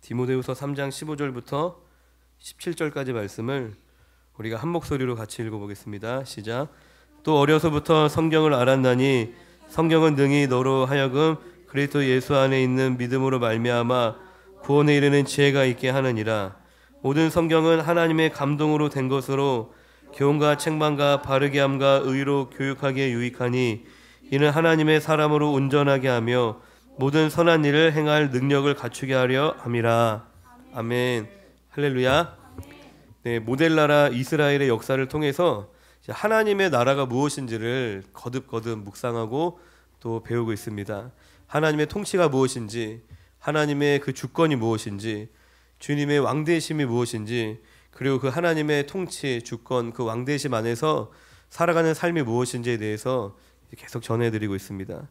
디모데후서 3장 15절부터 17절까지 말씀을 우리가 한 목소리로 같이 읽어보겠습니다. 시작. 또 어려서부터 성경을 알았나니 성경은 능히 너로 하여금 그리스도 예수 안에 있는 믿음으로 말미암아 구원에 이르는 지혜가 있게 하느니라. 모든 성경은 하나님의 감동으로 된 것으로 교훈과 책망과 바르게 함과 의로 교육하기에 유익하니 이는 하나님의 사람으로 온전하게 하며 모든 선한 일을 행할 능력을 갖추게 하려 함이라. 아멘. 할렐루야. 네, 모델 나라 이스라엘의 역사를 통해서 하나님의 나라가 무엇인지를 거듭거듭 묵상하고 또 배우고 있습니다. 하나님의 통치가 무엇인지, 하나님의 그 주권이 무엇인지, 주님의 왕대심이 무엇인지, 그리고 그 하나님의 통치, 주권, 그 왕대심 안에서 살아가는 삶이 무엇인지에 대해서 계속 전해드리고 있습니다.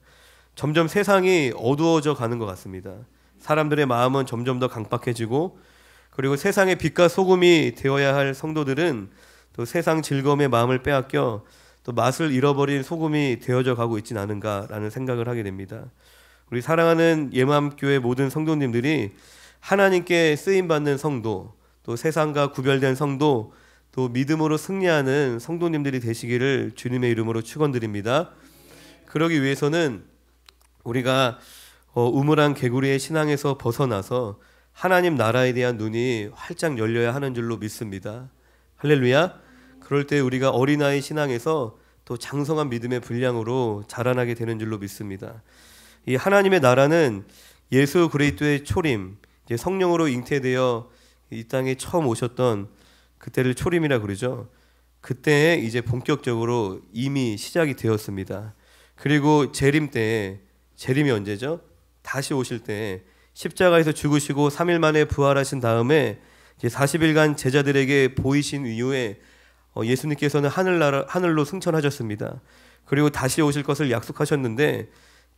점점 세상이 어두워져 가는 것 같습니다. 사람들의 마음은 점점 더 강박해지고, 그리고 세상의 빛과 소금이 되어야 할 성도들은 또 세상 즐거움의 마음을 빼앗겨 또 맛을 잃어버린 소금이 되어져 가고 있진 않은가라는 생각을 하게 됩니다. 우리 사랑하는 예맘교회 모든 성도님들이 하나님께 쓰임받는 성도, 또 세상과 구별된 성도, 또 믿음으로 승리하는 성도님들이 되시기를 주님의 이름으로 축원드립니다. 그러기 위해서는 우리가 우물한 개구리의 신앙에서 벗어나서 하나님 나라에 대한 눈이 활짝 열려야 하는 줄로 믿습니다. 할렐루야. 그럴 때 우리가 어린아이 신앙에서 또 장성한 믿음의 분량으로 자라나게 되는 줄로 믿습니다. 이 하나님의 나라는 예수 그리스도의 초림, 이제 성령으로 잉태되어 이 땅에 처음 오셨던 그때를 초림이라 그러죠. 그때 이제 본격적으로 이미 시작이 되었습니다. 그리고 재림 때에, 재림이 언제죠? 다시 오실 때 십자가에서 죽으시고 3일 만에 부활하신 다음에 이제 40일간 제자들에게 보이신 이후에 예수님께서는 하늘로 승천하셨습니다. 그리고 다시 오실 것을 약속하셨는데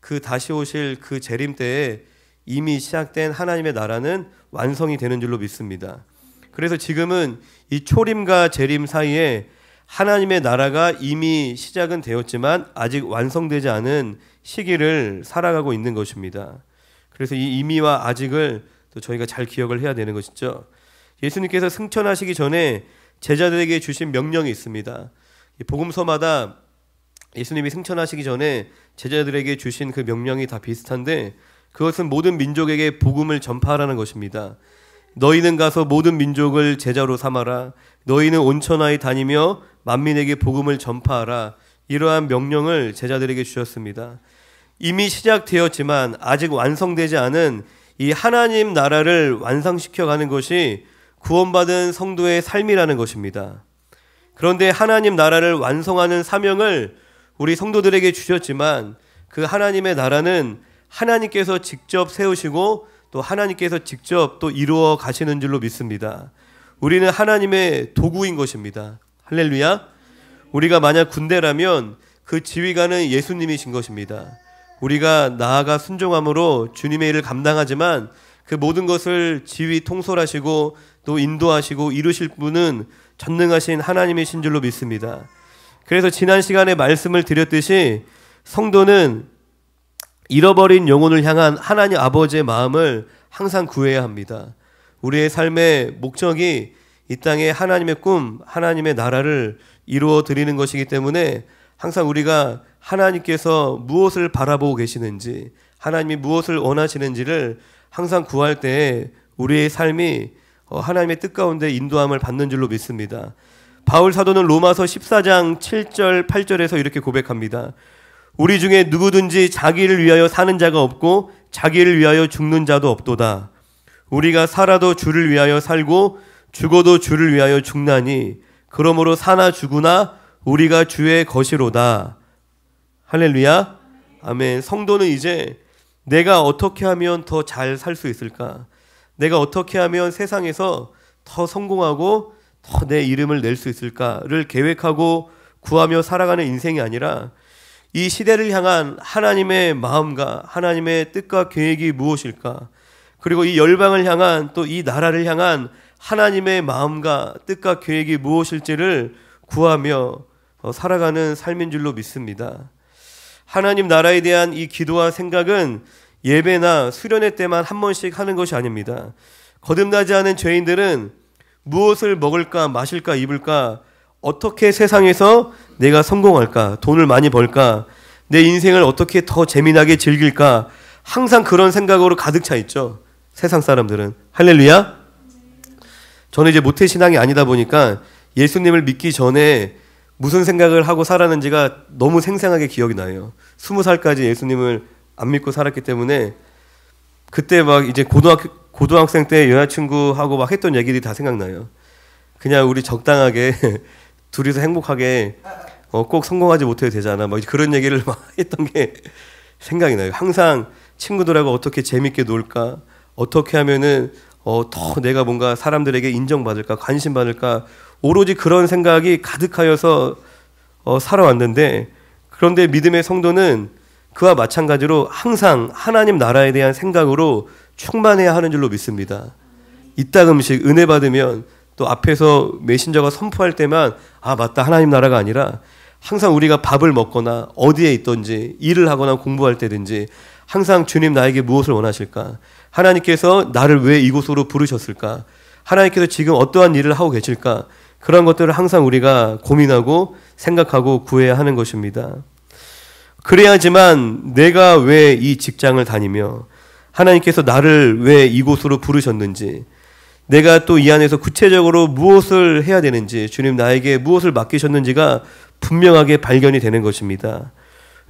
그 다시 오실 그 재림 때에 이미 시작된 하나님의 나라는 완성이 되는 줄로 믿습니다. 그래서 지금은 이 초림과 재림 사이에 하나님의 나라가 이미 시작은 되었지만 아직 완성되지 않은 시기를 살아가고 있는 것입니다. 그래서 이 이미와 아직을 또 저희가 잘 기억을 해야 되는 것이죠. 예수님께서 승천하시기 전에 제자들에게 주신 명령이 있습니다. 이 복음서마다 예수님이 승천하시기 전에 제자들에게 주신 그 명령이 다 비슷한데 그것은 모든 민족에게 복음을 전파하라는 것입니다. 너희는 가서 모든 민족을 제자로 삼아라. 너희는 온천하에 다니며 만민에게 복음을 전파하라. 이러한 명령을 제자들에게 주셨습니다. 이미 시작되었지만 아직 완성되지 않은 이 하나님 나라를 완성시켜가는 것이 구원받은 성도의 삶이라는 것입니다. 그런데 하나님 나라를 완성하는 사명을 우리 성도들에게 주셨지만 그 하나님의 나라는 하나님께서 직접 세우시고 또 하나님께서 직접 또 이루어 가시는 줄로 믿습니다. 우리는 하나님의 도구인 것입니다. 할렐루야. 우리가 만약 군대라면 그 지휘관은 예수님이신 것입니다. 우리가 나아가 순종함으로 주님의 일을 감당하지만 그 모든 것을 지휘 통솔하시고 또 인도하시고 이루실 분은 전능하신 하나님이신 줄로 믿습니다. 그래서 지난 시간에 말씀을 드렸듯이 성도는 잃어버린 영혼을 향한 하나님 아버지의 마음을 항상 구해야 합니다. 우리의 삶의 목적이 이 땅에 하나님의 꿈, 하나님의 나라를 이루어 드리는 것이기 때문에 항상 우리가 하나님께서 무엇을 바라보고 계시는지, 하나님이 무엇을 원하시는지를 항상 구할 때 우리의 삶이 하나님의 뜻 가운데 인도함을 받는 줄로 믿습니다. 바울 사도는 로마서 14장 7절 8절에서 이렇게 고백합니다. 우리 중에 누구든지 자기를 위하여 사는 자가 없고 자기를 위하여 죽는 자도 없도다. 우리가 살아도 주를 위하여 살고 죽어도 주를 위하여 죽나니 그러므로 사나 죽으나 우리가 주의 것이로다. 할렐루야. 아멘. 성도는 이제 내가 어떻게 하면 더 잘 살 수 있을까? 내가 어떻게 하면 세상에서 더 성공하고 더 내 이름을 낼 수 있을까를 계획하고 구하며 살아가는 인생이 아니라 이 시대를 향한 하나님의 마음과 하나님의 뜻과 계획이 무엇일까? 그리고 이 열방을 향한 또 이 나라를 향한 하나님의 마음과 뜻과 계획이 무엇일지를 구하며 살아가는 삶인 줄로 믿습니다. 하나님 나라에 대한 이 기도와 생각은 예배나 수련회 때만 한 번씩 하는 것이 아닙니다. 거듭나지 않은 죄인들은 무엇을 먹을까 마실까 입을까, 어떻게 세상에서 내가 성공할까, 돈을 많이 벌까, 내 인생을 어떻게 더 재미나게 즐길까, 항상 그런 생각으로 가득 차 있죠. 세상 사람들은. 할렐루야. 저는 이제 모태신앙이 아니다 보니까 예수님을 믿기 전에 무슨 생각을 하고 살았는지가 너무 생생하게 기억이 나요. 20살까지 예수님을 안 믿고 살았기 때문에 그때 막 이제 고등학생 때 여자친구하고 막 했던 얘기들이 다 생각나요. 그냥 우리 적당하게 둘이서 행복하게 꼭 성공하지 못해도 되잖아, 막 그런 얘기를 막 했던 게 생각이 나요. 항상 친구들하고 어떻게 재밌게 놀까, 어떻게 하면은 더 내가 뭔가 사람들에게 인정받을까, 관심받을까, 오로지 그런 생각이 가득하여서 살아왔는데, 그런데 믿음의 성도는 그와 마찬가지로 항상 하나님 나라에 대한 생각으로 충만해야 하는 줄로 믿습니다. 이따금씩 은혜 받으면 또 앞에서 메신저가 선포할 때만 맞다, 하나님 나라가 아니라 항상 우리가 밥을 먹거나 어디에 있든지 일을 하거나 공부할 때든지 항상 주님 나에게 무엇을 원하실까, 하나님께서 나를 왜 이곳으로 부르셨을까, 하나님께서 지금 어떠한 일을 하고 계실까, 그런 것들을 항상 우리가 고민하고 생각하고 구해야 하는 것입니다. 그래야지만 내가 왜 이 직장을 다니며 하나님께서 나를 왜 이곳으로 부르셨는지, 내가 또 이 안에서 구체적으로 무엇을 해야 되는지, 주님 나에게 무엇을 맡기셨는지가 분명하게 발견이 되는 것입니다.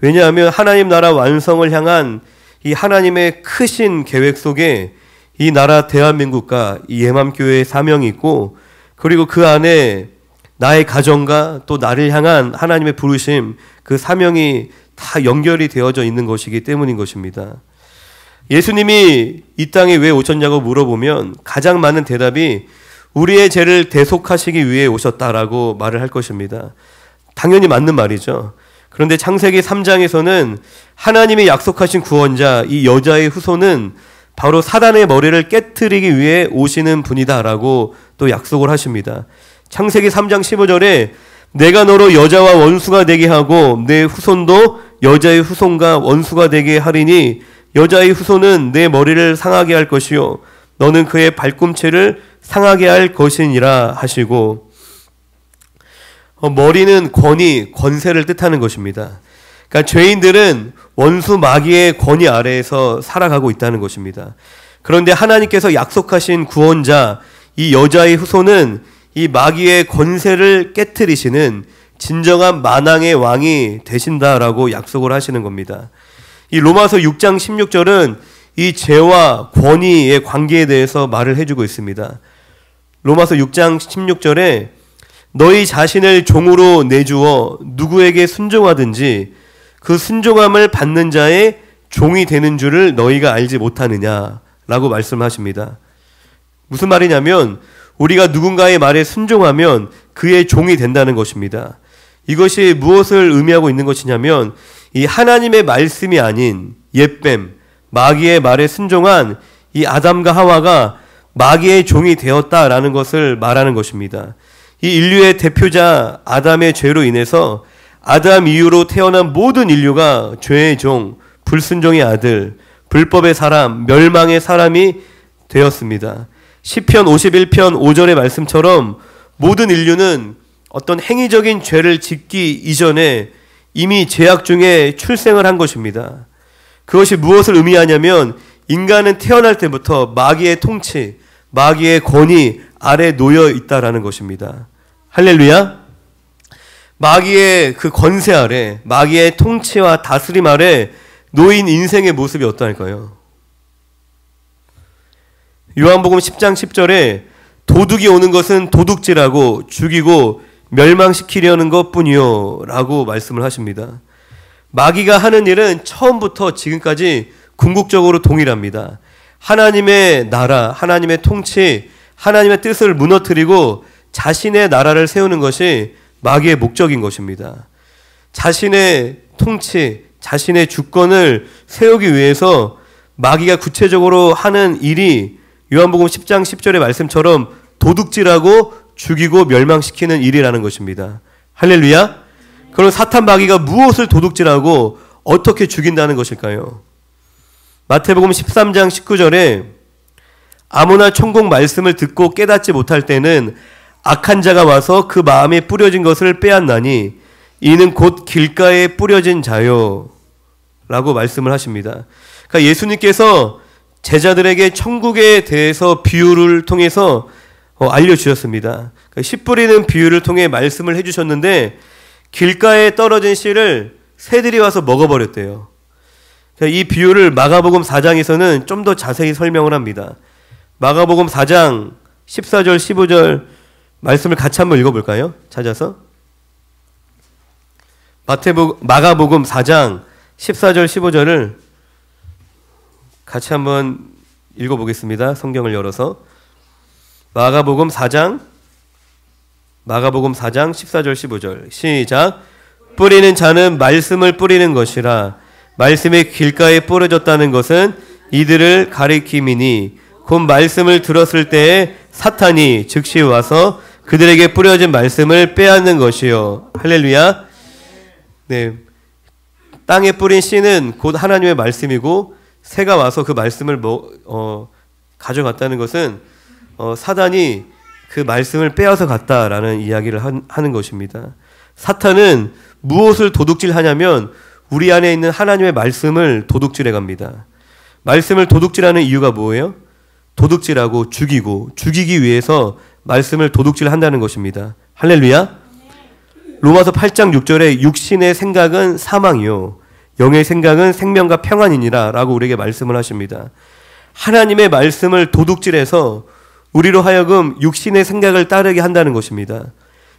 왜냐하면 하나님 나라 완성을 향한 이 하나님의 크신 계획 속에 이 나라 대한민국과 이 예맘교회의 사명이 있고, 그리고 그 안에 나의 가정과 또 나를 향한 하나님의 부르심, 그 사명이 다 연결이 되어져 있는 것이기 때문인 것입니다. 예수님이 이 땅에 왜 오셨냐고 물어보면 가장 많은 대답이 우리의 죄를 대속하시기 위해 오셨다라고 말을 할 것입니다. 당연히 맞는 말이죠. 그런데 창세기 3장에서는 하나님이 약속하신 구원자, 이 여자의 후손은 바로 사단의 머리를 깨트리기 위해 오시는 분이다라고 또 약속을 하십니다. 창세기 3장 15절에 내가 너로 여자와 원수가 되게 하고 내 후손도 여자의 후손과 원수가 되게 하리니 여자의 후손은 내 머리를 상하게 할 것이요 너는 그의 발꿈치를 상하게 할 것이니라 하시고, 머리는 권위, 권세를 뜻하는 것입니다. 그러니까 죄인들은 원수 마귀의 권위 아래에서 살아가고 있다는 것입니다. 그런데 하나님께서 약속하신 구원자, 이 여자의 후손은 이 마귀의 권세를 깨트리시는 진정한 만왕의 왕이 되신다라고 약속을 하시는 겁니다. 이 로마서 6장 16절은 이 죄와 권위의 관계에 대해서 말을 해주고 있습니다. 로마서 6장 16절에 너희 자신을 종으로 내주어 누구에게 순종하든지 그 순종함을 받는 자의 종이 되는 줄을 너희가 알지 못하느냐라고 말씀하십니다. 무슨 말이냐면 우리가 누군가의 말에 순종하면 그의 종이 된다는 것입니다. 이것이 무엇을 의미하고 있는 것이냐면 이 하나님의 말씀이 아닌 옛뱀, 마귀의 말에 순종한 이 아담과 하와가 마귀의 종이 되었다라는 것을 말하는 것입니다. 이 인류의 대표자 아담의 죄로 인해서 아담 이후로 태어난 모든 인류가 죄의 종, 불순종의 아들, 불법의 사람, 멸망의 사람이 되었습니다. 시편 51편 5절의 말씀처럼 모든 인류는 어떤 행위적인 죄를 짓기 이전에 이미 죄악 중에 출생을 한 것입니다. 그것이 무엇을 의미하냐면 인간은 태어날 때부터 마귀의 통치, 마귀의 권위 아래 놓여 있다라는 것입니다. 할렐루야. 마귀의 그 권세 아래, 마귀의 통치와 다스림 아래 놓인 인생의 모습이 어떠할까요? 요한복음 10장 10절에 도둑이 오는 것은 도둑질하고 죽이고 멸망시키려는 것뿐이요 라고 말씀을 하십니다. 마귀가 하는 일은 처음부터 지금까지 궁극적으로 동일합니다. 하나님의 나라, 하나님의 통치, 하나님의 뜻을 무너뜨리고 자신의 나라를 세우는 것이 마귀의 목적인 것입니다. 자신의 통치, 자신의 주권을 세우기 위해서 마귀가 구체적으로 하는 일이 요한복음 10장 10절의 말씀처럼 도둑질하고 죽이고 멸망시키는 일이라는 것입니다. 할렐루야. 그럼 사탄 마귀가 무엇을 도둑질하고 어떻게 죽인다는 것일까요? 마태복음 13장 19절에 아무나 천국 말씀을 듣고 깨닫지 못할 때는 악한 자가 와서 그 마음에 뿌려진 것을 빼앗나니 이는 곧 길가에 뿌려진 자요 라고 말씀을 하십니다. 그러니까 예수님께서 제자들에게 천국에 대해서 비유를 통해서 알려주셨습니다. 그러니까 씨 뿌리는 비유를 통해 말씀을 해주셨는데 길가에 떨어진 씨를 새들이 와서 먹어버렸대요. 이 비유를 마가복음 4장에서는 좀 더 자세히 설명을 합니다. 마가복음 4장 14절 15절 말씀을 같이 한번 읽어볼까요? 찾아서 마가복음 4장 14절 15절을 같이 한번 읽어보겠습니다. 성경을 열어서 마가복음 4장 14절 15절 시작. 뿌리는 자는 말씀을 뿌리는 것이라 말씀이 길가에 뿌려졌다는 것은 이들을 가리킴이니 곧 말씀을 들었을 때에 사탄이 즉시 와서 그들에게 뿌려진 말씀을 빼앗는 것이요. 할렐루야. 네, 땅에 뿌린 씨는 곧 하나님의 말씀이고 새가 와서 그 말씀을 가져갔다는 것은 사단이 그 말씀을 빼앗아 갔다라는 이야기를 하는 것입니다. 사탄은 무엇을 도둑질하냐면 우리 안에 있는 하나님의 말씀을 도둑질해 갑니다. 말씀을 도둑질하는 이유가 뭐예요? 도둑질하고 죽이기 위해서 말씀을 도둑질한다는 것입니다. 할렐루야. 로마서 8장 6절에 육신의 생각은 사망이요 영의 생각은 생명과 평안이니라 라고 우리에게 말씀을 하십니다. 하나님의 말씀을 도둑질해서 우리로 하여금 육신의 생각을 따르게 한다는 것입니다.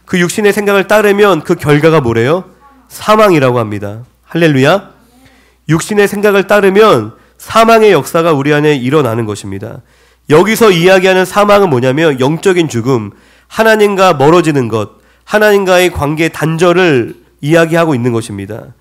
그 육신의 생각을 따르면 그 결과가 뭐래요? 사망이라고 합니다. 할렐루야. 육신의 생각을 따르면 사망의 역사가 우리 안에 일어나는 것입니다. 여기서 이야기하는 사망은 뭐냐면 영적인 죽음, 하나님과 멀어지는 것, 하나님과의 관계 단절을 이야기하고 있는 것입니다.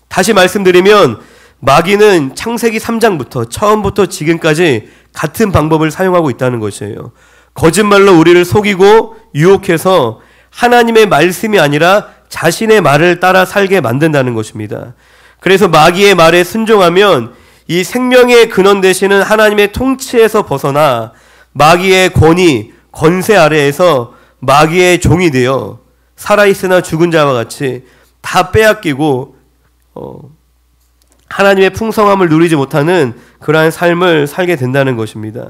다시 말씀드리면 마귀는 창세기 3장부터 처음부터 지금까지 같은 방법을 사용하고 있다는 것이에요. 거짓말로 우리를 속이고 유혹해서 하나님의 말씀이 아니라 자신의 말을 따라 살게 만든다는 것입니다. 그래서 마귀의 말에 순종하면 이 생명의 근원 되시는 하나님의 통치에서 벗어나 마귀의 권위, 권세 아래에서 마귀의 종이 되어 살아있으나 죽은 자와 같이 다 빼앗기고 하나님의 풍성함을 누리지 못하는 그러한 삶을 살게 된다는 것입니다.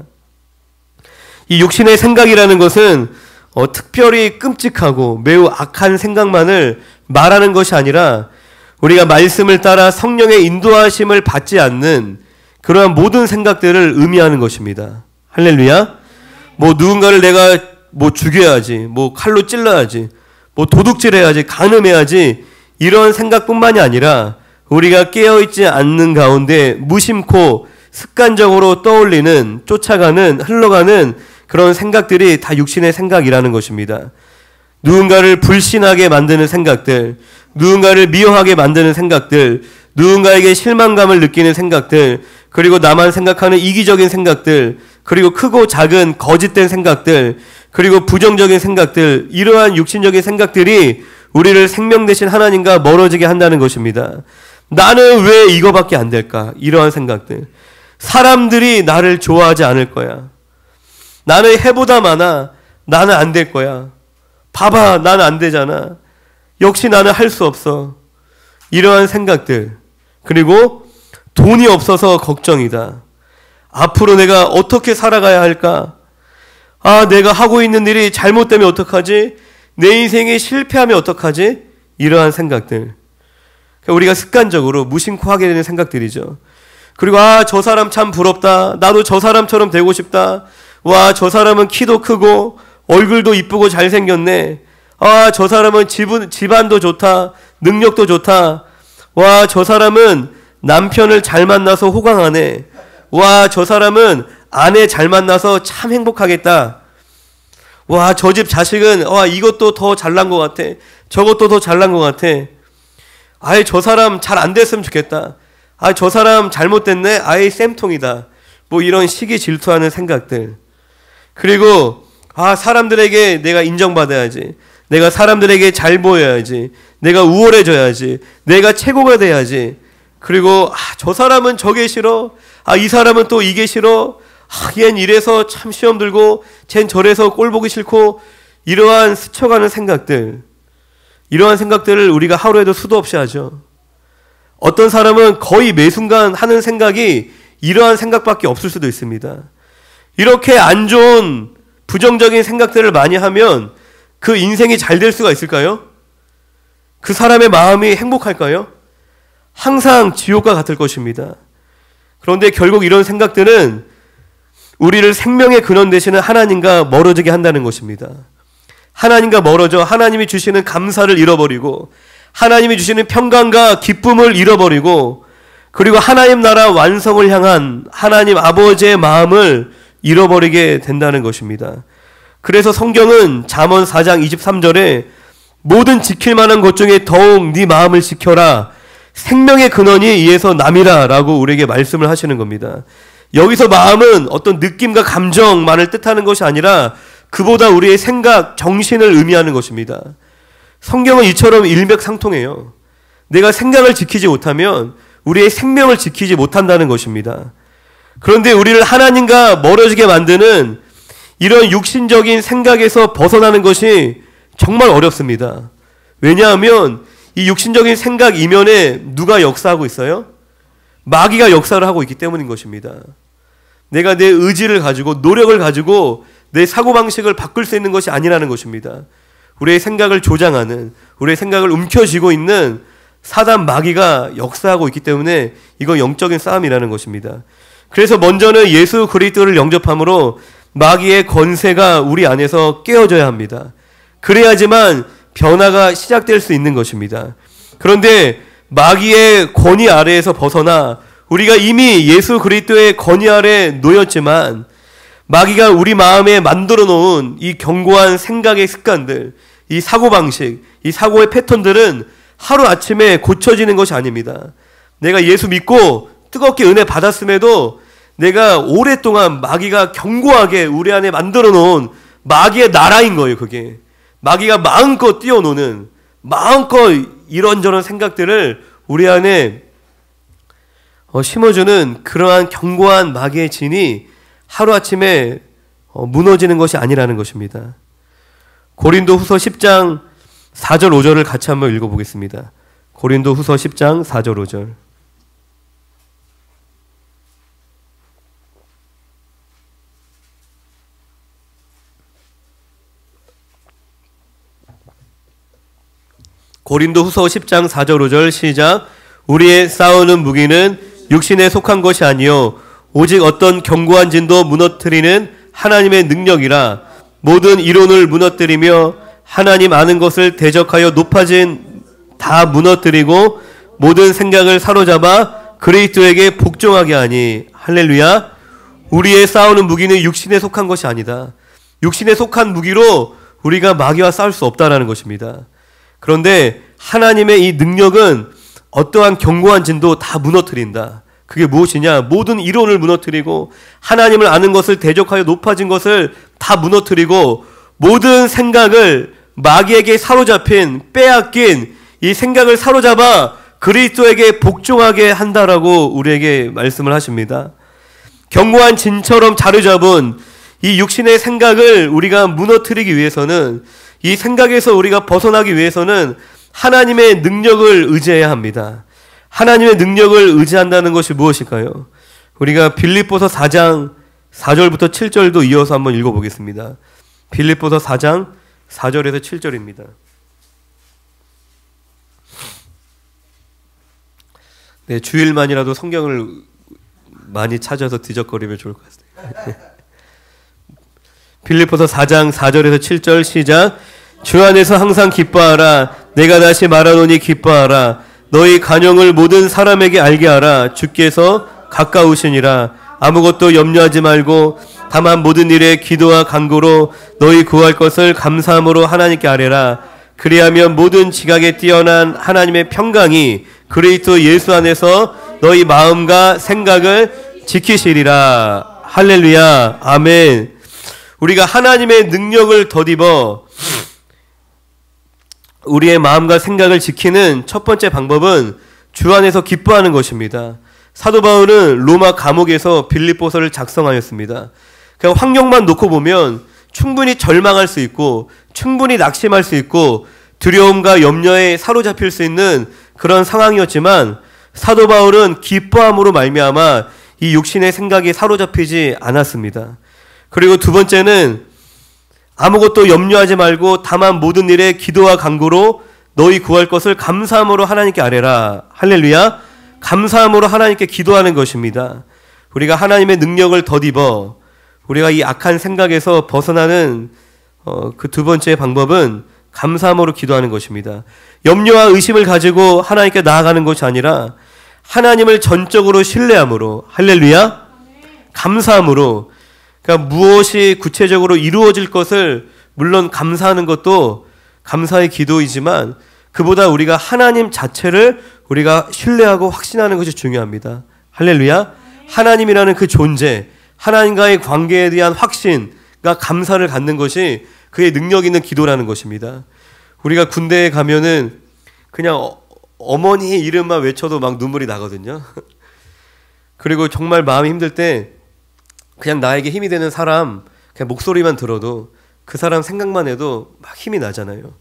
이 육신의 생각이라는 것은 특별히 끔찍하고 매우 악한 생각만을 말하는 것이 아니라 우리가 말씀을 따라 성령의 인도하심을 받지 않는 그러한 모든 생각들을 의미하는 것입니다. 할렐루야. 누군가를 내가 죽여야지, 칼로 찔러야지, 도둑질해야지, 간음해야지, 이런 생각뿐만이 아니라 우리가 깨어있지 않는 가운데 무심코 습관적으로 떠올리는, 쫓아가는, 흘러가는 그런 생각들이 다 육신의 생각이라는 것입니다. 누군가를 불신하게 만드는 생각들, 누군가를 미워하게 만드는 생각들, 누군가에게 실망감을 느끼는 생각들, 그리고 나만 생각하는 이기적인 생각들, 그리고 크고 작은 거짓된 생각들, 그리고 부정적인 생각들, 이러한 육신적인 생각들이 우리를 생명 되신 하나님과 멀어지게 한다는 것입니다. 나는 왜 이거밖에 안 될까? 이러한 생각들. 사람들이 나를 좋아하지 않을 거야. 나는 해보다 많아. 나는 안 될 거야. 봐봐, 나는 안 되잖아. 역시 나는 할 수 없어. 이러한 생각들. 그리고 돈이 없어서 걱정이다. 앞으로 내가 어떻게 살아가야 할까? 내가 하고 있는 일이 잘못되면 어떡하지? 내 인생이 실패하면 어떡하지? 이러한 생각들. 우리가 습관적으로 무심코 하게 되는 생각들이죠. 그리고 저 사람 참 부럽다. 나도 저 사람처럼 되고 싶다. 와, 저 사람은 키도 크고 얼굴도 이쁘고 잘생겼네. 저 사람은 집안도 좋다. 능력도 좋다. 와, 저 사람은 남편을 잘 만나서 호강하네. 와, 저 사람은 아내 잘 만나서 참 행복하겠다. 와, 저 집 자식은 이것도 더 잘난 것 같아. 저것도 더 잘난 것 같아. 아예 저 사람 잘 안 됐으면 좋겠다. 저 사람 잘못됐네. 아예 쌤통이다. 이런 시기 질투하는 생각들. 그리고 사람들에게 내가 인정받아야지. 내가 사람들에게 잘 보여야지. 내가 우월해져야지. 내가 최고가 돼야지. 그리고 저 사람은 저게 싫어. 이 사람은 또 이게 싫어. 얜 이래서 참 시험 들고 쟨 저래서 꼴 보기 싫고 이러한 스쳐가는 생각들, 이러한 생각들을 우리가 하루에도 수도 없이 하죠. 어떤 사람은 거의 매 순간 하는 생각이 이러한 생각밖에 없을 수도 있습니다. 이렇게 안 좋은 부정적인 생각들을 많이 하면 그 인생이 잘 될 수가 있을까요? 그 사람의 마음이 행복할까요? 항상 지옥과 같을 것입니다. 그런데 결국 이런 생각들은 우리를 생명의 근원 되시는 하나님과 멀어지게 한다는 것입니다. 하나님과 멀어져 하나님이 주시는 감사를 잃어버리고 하나님이 주시는 평강과 기쁨을 잃어버리고 그리고 하나님 나라 완성을 향한 하나님 아버지의 마음을 잃어버리게 된다는 것입니다. 그래서 성경은 잠언 4장 23절에 모든 지킬 만한 것 중에 더욱 네 마음을 지켜라. 생명의 근원이 이에서 남이라 라고 우리에게 말씀을 하시는 겁니다. 여기서 마음은 어떤 느낌과 감정만을 뜻하는 것이 아니라 그보다 우리의 생각, 정신을 의미하는 것입니다. 성경은 이처럼 일맥상통해요. 내가 생각을 지키지 못하면 우리의 생명을 지키지 못한다는 것입니다. 그런데 우리를 하나님과 멀어지게 만드는 이런 육신적인 생각에서 벗어나는 것이 정말 어렵습니다. 왜냐하면 이 육신적인 생각 이면에 누가 역사하고 있어요? 마귀가 역사를 하고 있기 때문인 것입니다. 내가 내 의지를 가지고 노력을 가지고 내 사고방식을 바꿀 수 있는 것이 아니라는 것입니다. 우리의 생각을 조장하는, 우리의 생각을 움켜쥐고 있는 사단 마귀가 역사하고 있기 때문에 이거 영적인 싸움이라는 것입니다. 그래서 먼저는 예수 그리스도를 영접함으로 마귀의 권세가 우리 안에서 깨어져야 합니다. 그래야지만 변화가 시작될 수 있는 것입니다. 그런데 마귀의 권위 아래에서 벗어나 우리가 이미 예수 그리스도의 권위 아래 놓였지만 마귀가 우리 마음에 만들어 놓은 이 견고한 생각의 습관들, 이 사고방식, 이 사고의 패턴들은 하루아침에 고쳐지는 것이 아닙니다. 내가 예수 믿고 뜨겁게 은혜 받았음에도 내가 오랫동안 마귀가 견고하게 우리 안에 만들어 놓은 마귀의 나라인 거예요. 그게 마귀가 마음껏 띄워놓는, 마음껏 이런저런 생각들을 우리 안에 심어주는 그러한 견고한 마귀의 진이 하루아침에 무너지는 것이 아니라는 것입니다. 고린도 후서 10장 4절 5절을 같이 한번 읽어보겠습니다. 고린도 후서 10장 4절 5절. 고린도 후서 10장 4절 5절 시작. 우리의 싸우는 무기는 육신에 속한 것이 아니요 오직 어떤 견고한 진도 무너뜨리는 하나님의 능력이라. 모든 이론을 무너뜨리며 하나님 아는 것을 대적하여 높아진 다 무너뜨리고 모든 생각을 사로잡아 그리스도에게 복종하게 하니. 할렐루야. 우리의 싸우는 무기는 육신에 속한 것이 아니다. 육신에 속한 무기로 우리가 마귀와 싸울 수 없다라는 것입니다. 그런데 하나님의 이 능력은 어떠한 견고한 진도 다 무너뜨린다. 그게 무엇이냐? 모든 이론을 무너뜨리고 하나님을 아는 것을 대적하여 높아진 것을 다 무너뜨리고 모든 생각을 마귀에게 사로잡힌, 빼앗긴 이 생각을 사로잡아 그리스도에게 복종하게 한다라고 우리에게 말씀을 하십니다. 견고한 진처럼 자리잡은 이 육신의 생각을 우리가 무너뜨리기 위해서는, 이 생각에서 우리가 벗어나기 위해서는 하나님의 능력을 의지해야 합니다. 하나님의 능력을 의지한다는 것이 무엇일까요? 우리가 빌립보서 4장 4절부터 7절도 이어서 한번 읽어보겠습니다. 빌립보서 4장 4절에서 7절입니다. 네, 주일만이라도 성경을 많이 찾아서 뒤적거리면 좋을 것 같습니다. 빌립보서 4장 4절에서 7절 시작. 주 안에서 항상 기뻐하라. 내가 다시 말하노니 기뻐하라. 너희 간영을 모든 사람에게 알게 하라. 주께서 가까우시니라. 아무것도 염려하지 말고 다만 모든 일에 기도와 간구로 너희 구할 것을 감사함으로 하나님께 아뢰라. 그리하면 모든 지각에 뛰어난 하나님의 평강이 그리스도 예수 안에서 너희 마음과 생각을 지키시리라. 할렐루야. 아멘. 우리가 하나님의 능력을 덧입어 우리의 마음과 생각을 지키는 첫 번째 방법은 주 안에서 기뻐하는 것입니다. 사도 바울은 로마 감옥에서 빌립보서를 작성하였습니다. 그냥 환경만 놓고 보면 충분히 절망할 수 있고 충분히 낙심할 수 있고 두려움과 염려에 사로잡힐 수 있는 그런 상황이었지만 사도 바울은 기뻐함으로 말미암아 이 육신의 생각이 사로잡히지 않았습니다. 그리고 두 번째는 아무것도 염려하지 말고 다만 모든 일에 기도와 간구로 너희 구할 것을 감사함으로 하나님께 아뢰라. 할렐루야. 감사함으로 하나님께 기도하는 것입니다. 우리가 하나님의 능력을 덧입어 우리가 이 악한 생각에서 벗어나는 그 두 번째 방법은 감사함으로 기도하는 것입니다. 염려와 의심을 가지고 하나님께 나아가는 것이 아니라 하나님을 전적으로 신뢰함으로, 할렐루야, 감사함으로, 그러니까 무엇이 구체적으로 이루어질 것을 물론 감사하는 것도 감사의 기도이지만 그보다 우리가 하나님 자체를 우리가 신뢰하고 확신하는 것이 중요합니다. 할렐루야. 하나님이라는 그 존재, 하나님과의 관계에 대한 확신과 감사를 갖는 것이 그의 능력 있는 기도라는 것입니다. 우리가 군대에 가면은 그냥 어머니 이름만 외쳐도 막 눈물이 나거든요. 그리고 정말 마음이 힘들 때 그냥 나에게 힘이 되는 사람 그냥 목소리만 들어도 그 사람 생각만 해도 막 힘이 나잖아요.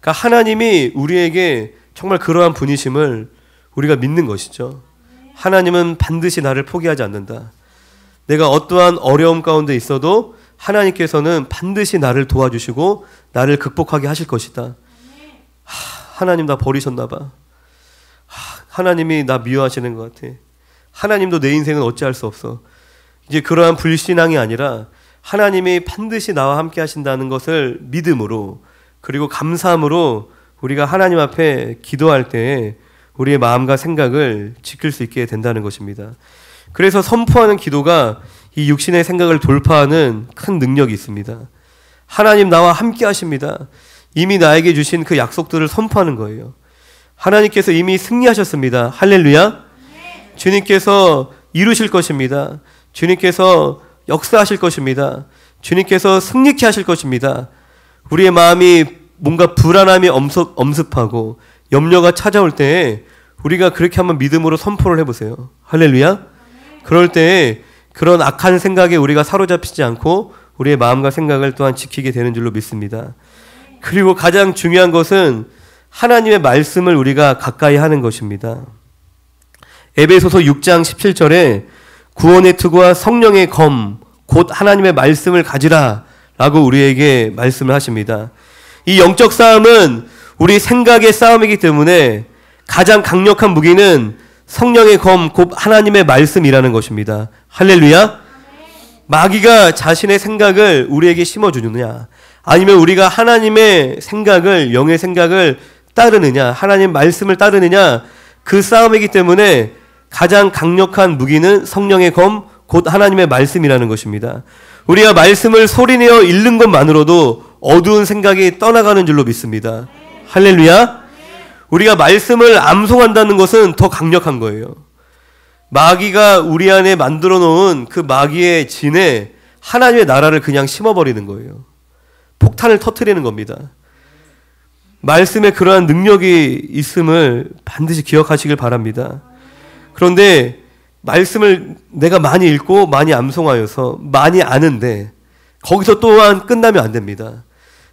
그러니까 하나님이 우리에게 정말 그러한 분이심을 우리가 믿는 것이죠. 하나님은 반드시 나를 포기하지 않는다. 내가 어떠한 어려움 가운데 있어도 하나님께서는 반드시 나를 도와주시고 나를 극복하게 하실 것이다. 하나님 나 버리셨나 봐. 하나님이 나 미워하시는 것 같아. 하나님도 내 인생은 어찌할 수 없어. 이제 그러한 불신앙이 아니라 하나님이 반드시 나와 함께 하신다는 것을 믿음으로 그리고 감사함으로 우리가 하나님 앞에 기도할 때 우리의 마음과 생각을 지킬 수 있게 된다는 것입니다. 그래서 선포하는 기도가 이 육신의 생각을 돌파하는 큰 능력이 있습니다. 하나님 나와 함께 하십니다. 이미 나에게 주신 그 약속들을 선포하는 거예요. 하나님께서 이미 승리하셨습니다. 할렐루야. 주님께서 이루실 것입니다. 주님께서 역사하실 것입니다. 주님께서 승리케 하실 것입니다. 우리의 마음이 뭔가 불안함이 엄습하고 염려가 찾아올 때 우리가 그렇게 한번 믿음으로 선포를 해보세요. 할렐루야. 그럴 때 그런 악한 생각에 우리가 사로잡히지 않고 우리의 마음과 생각을 또한 지키게 되는 줄로 믿습니다. 그리고 가장 중요한 것은 하나님의 말씀을 우리가 가까이 하는 것입니다. 에베소서 6장 17절에 구원의 투구와 성령의 검 곧 하나님의 말씀을 가지라 라고 우리에게 말씀을 하십니다. 이 영적 싸움은 우리 생각의 싸움이기 때문에 가장 강력한 무기는 성령의 검 곧 하나님의 말씀이라는 것입니다. 할렐루야. 마귀가 자신의 생각을 우리에게 심어주느냐 아니면 우리가 하나님의 생각을 영의 생각을 따르느냐 하나님 말씀을 따르느냐 그 싸움이기 때문에 가장 강력한 무기는 성령의 검 곧 하나님의 말씀이라는 것입니다. 우리가 말씀을 소리내어 읽는 것만으로도 어두운 생각이 떠나가는 줄로 믿습니다. 할렐루야. 우리가 말씀을 암송한다는 것은 더 강력한 거예요. 마귀가 우리 안에 만들어 놓은 그 마귀의 진에 하나님의 나라를 그냥 심어버리는 거예요. 폭탄을 터뜨리는 겁니다. 말씀에 그러한 능력이 있음을 반드시 기억하시길 바랍니다. 그런데 말씀을 내가 많이 읽고 많이 암송하여서 많이 아는데 거기서 또한 끝나면 안 됩니다.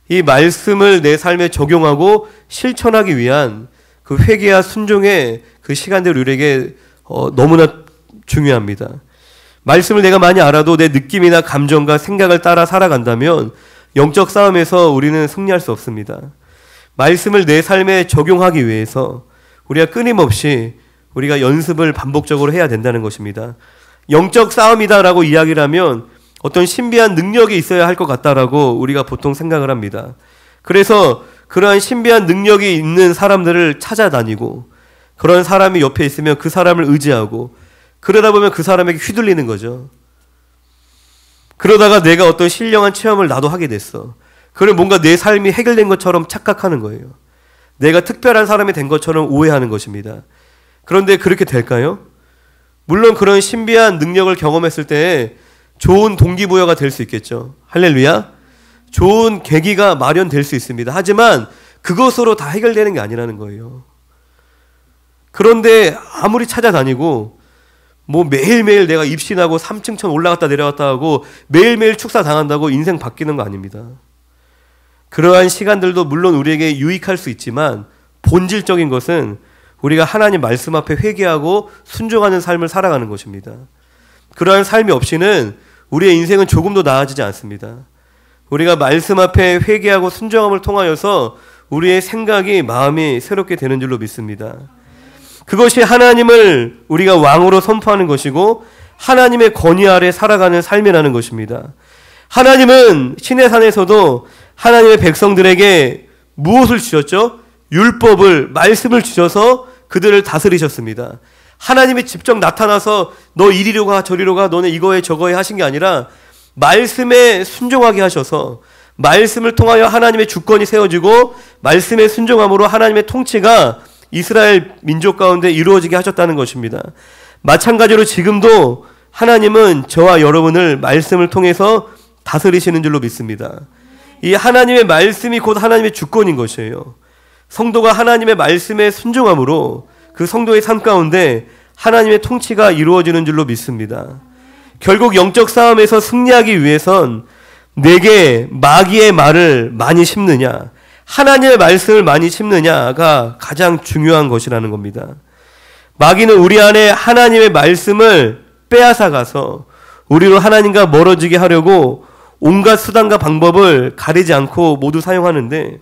이 말씀을 내 삶에 적용하고 실천하기 위한 그 회개와 순종의 그 시간들이 우리에게 너무나 중요합니다. 말씀을 내가 많이 알아도 내 느낌이나 감정과 생각을 따라 살아간다면 영적 싸움에서 우리는 승리할 수 없습니다. 말씀을 내 삶에 적용하기 위해서 우리가 끊임없이 우리가 연습을 반복적으로 해야 된다는 것입니다. 영적 싸움이다라고 이야기를 하면 어떤 신비한 능력이 있어야 할 것 같다라고 우리가 보통 생각을 합니다. 그래서 그러한 신비한 능력이 있는 사람들을 찾아다니고 그런 사람이 옆에 있으면 그 사람을 의지하고 그러다 보면 그 사람에게 휘둘리는 거죠. 그러다가 내가 어떤 신령한 체험을 나도 하게 됐어. 그걸 뭔가 내 삶이 해결된 것처럼 착각하는 거예요. 내가 특별한 사람이 된 것처럼 오해하는 것입니다. 그런데 그렇게 될까요? 물론 그런 신비한 능력을 경험했을 때 좋은 동기부여가 될 수 있겠죠. 할렐루야. 좋은 계기가 마련될 수 있습니다. 하지만 그것으로 다 해결되는 게 아니라는 거예요. 그런데 아무리 찾아다니고 뭐 매일매일 내가 입신하고 3층 천 올라갔다 내려갔다 하고 매일매일 축사 당한다고 인생 바뀌는 거 아닙니다. 그러한 시간들도 물론 우리에게 유익할 수 있지만 본질적인 것은 우리가 하나님 말씀 앞에 회개하고 순종하는 삶을 살아가는 것입니다. 그러한 삶이 없이는 우리의 인생은 조금도 나아지지 않습니다. 우리가 말씀 앞에 회개하고 순종함을 통하여서 우리의 생각이, 마음이 새롭게 되는 줄로 믿습니다. 그것이 하나님을 우리가 왕으로 선포하는 것이고 하나님의 권위 아래 살아가는 삶이라는 것입니다. 하나님은 시내산에서도 하나님의 백성들에게 무엇을 주셨죠? 율법을, 말씀을 주셔서 그들을 다스리셨습니다. 하나님이 직접 나타나서 너 이리로 가 저리로 가 너네 이거에 저거에 하신 게 아니라 말씀에 순종하게 하셔서 말씀을 통하여 하나님의 주권이 세워지고 말씀에 순종함으로 하나님의 통치가 이스라엘 민족 가운데 이루어지게 하셨다는 것입니다. 마찬가지로 지금도 하나님은 저와 여러분을 말씀을 통해서 다스리시는 줄로 믿습니다. 이 하나님의 말씀이 곧 하나님의 주권인 것이에요. 성도가 하나님의 말씀에 순종함으로 그 성도의 삶 가운데 하나님의 통치가 이루어지는 줄로 믿습니다. 결국 영적 싸움에서 승리하기 위해선 내게 마귀의 말을 많이 심느냐, 하나님의 말씀을 많이 심느냐가 가장 중요한 것이라는 겁니다. 마귀는 우리 안에 하나님의 말씀을 빼앗아가서 우리로 하나님과 멀어지게 하려고 온갖 수단과 방법을 가리지 않고 모두 사용하는데,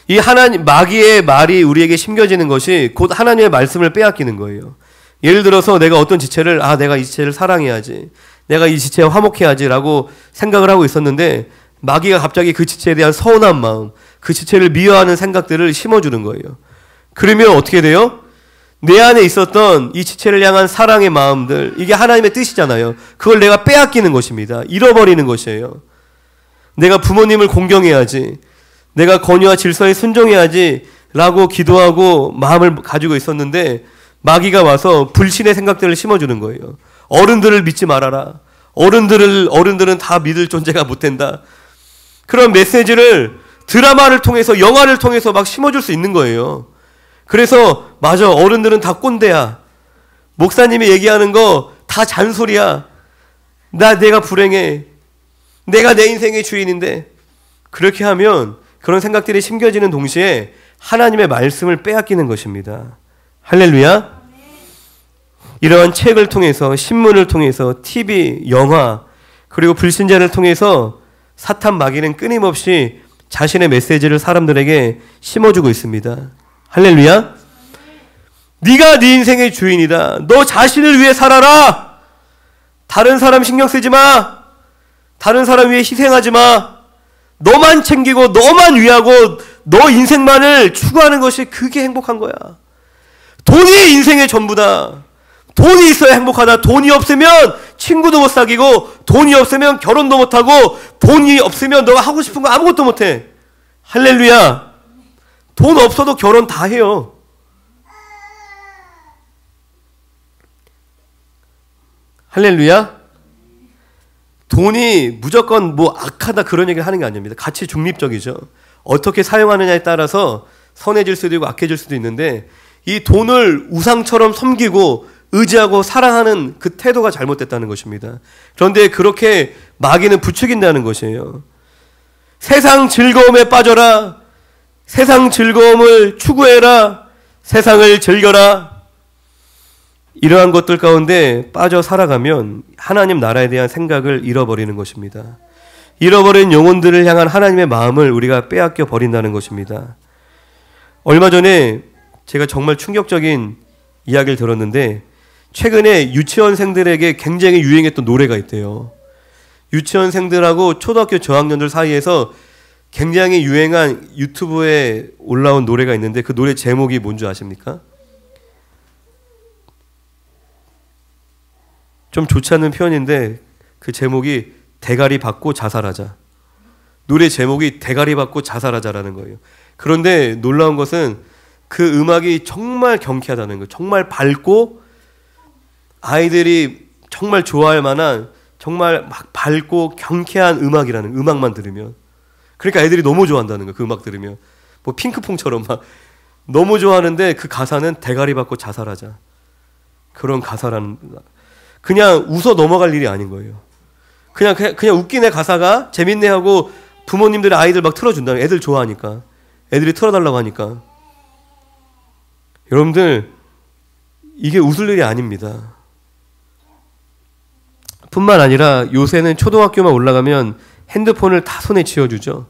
이 마귀의 말이 우리에게 심겨지는 것이 곧 하나님의 말씀을 빼앗기는 거예요. 예를 들어서 내가 어떤 지체를 내가 이 지체를 사랑해야지, 내가 이 지체에 화목해야지 라고 생각을 하고 있었는데 마귀가 갑자기 그 지체에 대한 서운한 마음, 그 지체를 미워하는 생각들을 심어주는 거예요. 그러면 어떻게 돼요? 내 안에 있었던 이 지체를 향한 사랑의 마음들, 이게 하나님의 뜻이잖아요. 그걸 내가 빼앗기는 것입니다. 잃어버리는 것이에요. 내가 부모님을 공경해야지, 내가 권위와 질서에 순종해야지 라고 기도하고 마음을 가지고 있었는데 마귀가 와서 불신의 생각들을 심어주는 거예요. 어른들을 믿지 말아라. 어른들은 다 믿을 존재가 못 된다. 그런 메시지를 드라마를 통해서, 영화를 통해서 막 심어줄 수 있는 거예요. 그래서 맞아, 어른들은 다 꼰대야. 목사님이 얘기하는 거 다 잔소리야. 내가 불행해. 내가 내 인생의 주인인데. 그렇게 하면 그런 생각들이 심겨지는 동시에 하나님의 말씀을 빼앗기는 것입니다. 할렐루야. 이러한 책을 통해서, 신문을 통해서, TV, 영화, 그리고 불신자를 통해서 사탄 마귀는 끊임없이 자신의 메시지를 사람들에게 심어주고 있습니다. 할렐루야. 네가 네 인생의 주인이다. 너 자신을 위해 살아라. 다른 사람 신경 쓰지 마. 다른 사람 위해 희생하지 마. 너만 챙기고 너만 위하고 너 인생만을 추구하는 것이 그게 행복한 거야. 돈이 인생의 전부다. 돈이 있어야 행복하다. 돈이 없으면 친구도 못 사귀고, 돈이 없으면 결혼도 못하고, 돈이 없으면 너가 하고 싶은 거 아무것도 못해. 할렐루야. 돈 없어도 결혼 다 해요. 할렐루야. 돈이 무조건 뭐 악하다 그런 얘기를 하는 게 아닙니다. 가치 중립적이죠. 어떻게 사용하느냐에 따라서 선해질 수도 있고 악해질 수도 있는데, 이 돈을 우상처럼 섬기고 의지하고 사랑하는 그 태도가 잘못됐다는 것입니다. 그런데 그렇게 마귀는 부추긴다는 것이에요. 세상 즐거움에 빠져라. 세상 즐거움을 추구해라. 세상을 즐겨라. 이러한 것들 가운데 빠져 살아가면 하나님 나라에 대한 생각을 잃어버리는 것입니다. 잃어버린 영혼들을 향한 하나님의 마음을 우리가 빼앗겨 버린다는 것입니다. 얼마 전에 제가 정말 충격적인 이야기를 들었는데, 최근에 유치원생들에게 굉장히 유행했던 노래가 있대요. 유치원생들하고 초등학교 저학년들 사이에서 굉장히 유행한 유튜브에 올라온 노래가 있는데 그 노래 제목이 뭔지 아십니까? 좀 좋지 않은 표현인데 그 제목이 대가리 받고 자살하자. 노래 제목이 대가리 받고 자살하자라는 거예요. 그런데 놀라운 것은 그 음악이 정말 경쾌하다는 거예요. 정말 밝고 아이들이 정말 좋아할 만한 정말 막 밝고 경쾌한 음악이라는, 음악만 들으면. 그러니까 애들이 너무 좋아한다는 거예요. 그 음악 들으면. 뭐 핑크퐁처럼 막 너무 좋아하는데 그 가사는 대가리 받고 자살하자. 그런 가사라는, 그냥 웃어 넘어갈 일이 아닌 거예요. 그냥 웃기네 가사가 재밌네 하고 부모님들이 아이들 막 틀어준다. 애들 좋아하니까, 애들이 틀어달라고 하니까. 여러분들 이게 웃을 일이 아닙니다. 뿐만 아니라 요새는 초등학교만 올라가면 핸드폰을 다 손에 쥐어주죠.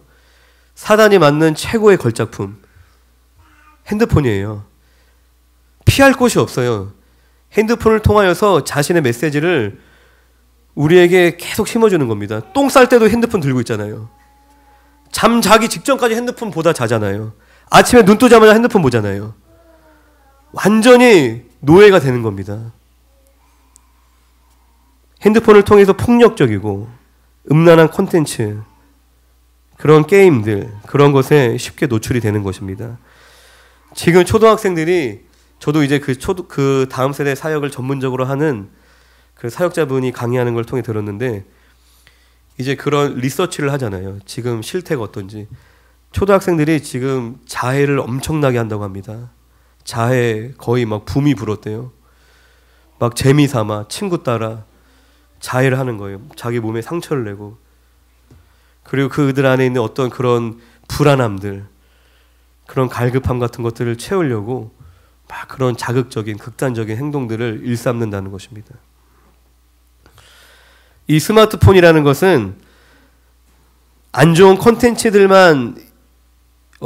사단이 맞는 최고의 걸작품 핸드폰이에요. 피할 곳이 없어요. 핸드폰을 통하여서 자신의 메시지를 우리에게 계속 심어주는 겁니다. 똥 쌀 때도 핸드폰 들고 있잖아요. 잠 자기 직전까지 핸드폰 보다 자잖아요. 아침에 눈 뜨자마자 핸드폰 보잖아요. 완전히 노예가 되는 겁니다. 핸드폰을 통해서 폭력적이고 음란한 콘텐츠, 그런 게임들, 그런 것에 쉽게 노출이 되는 것입니다. 지금 초등학생들이, 저도 이제 그 다음 세대 사역을 전문적으로 하는 그 사역자분이 강의하는 걸 통해 들었는데, 이제 그런 리서치를 하잖아요. 지금 실태가 어떤지. 초등학생들이 지금 자해를 엄청나게 한다고 합니다. 자해 거의 막 붐이 불었대요. 막 재미삼아 친구 따라 자해를 하는 거예요. 자기 몸에 상처를 내고. 그리고 그들 안에 있는 어떤 그런 불안함들, 그런 갈급함 같은 것들을 채우려고 막 그런 자극적인 극단적인 행동들을 일삼는다는 것입니다. 이 스마트폰이라는 것은 안 좋은 콘텐츠들만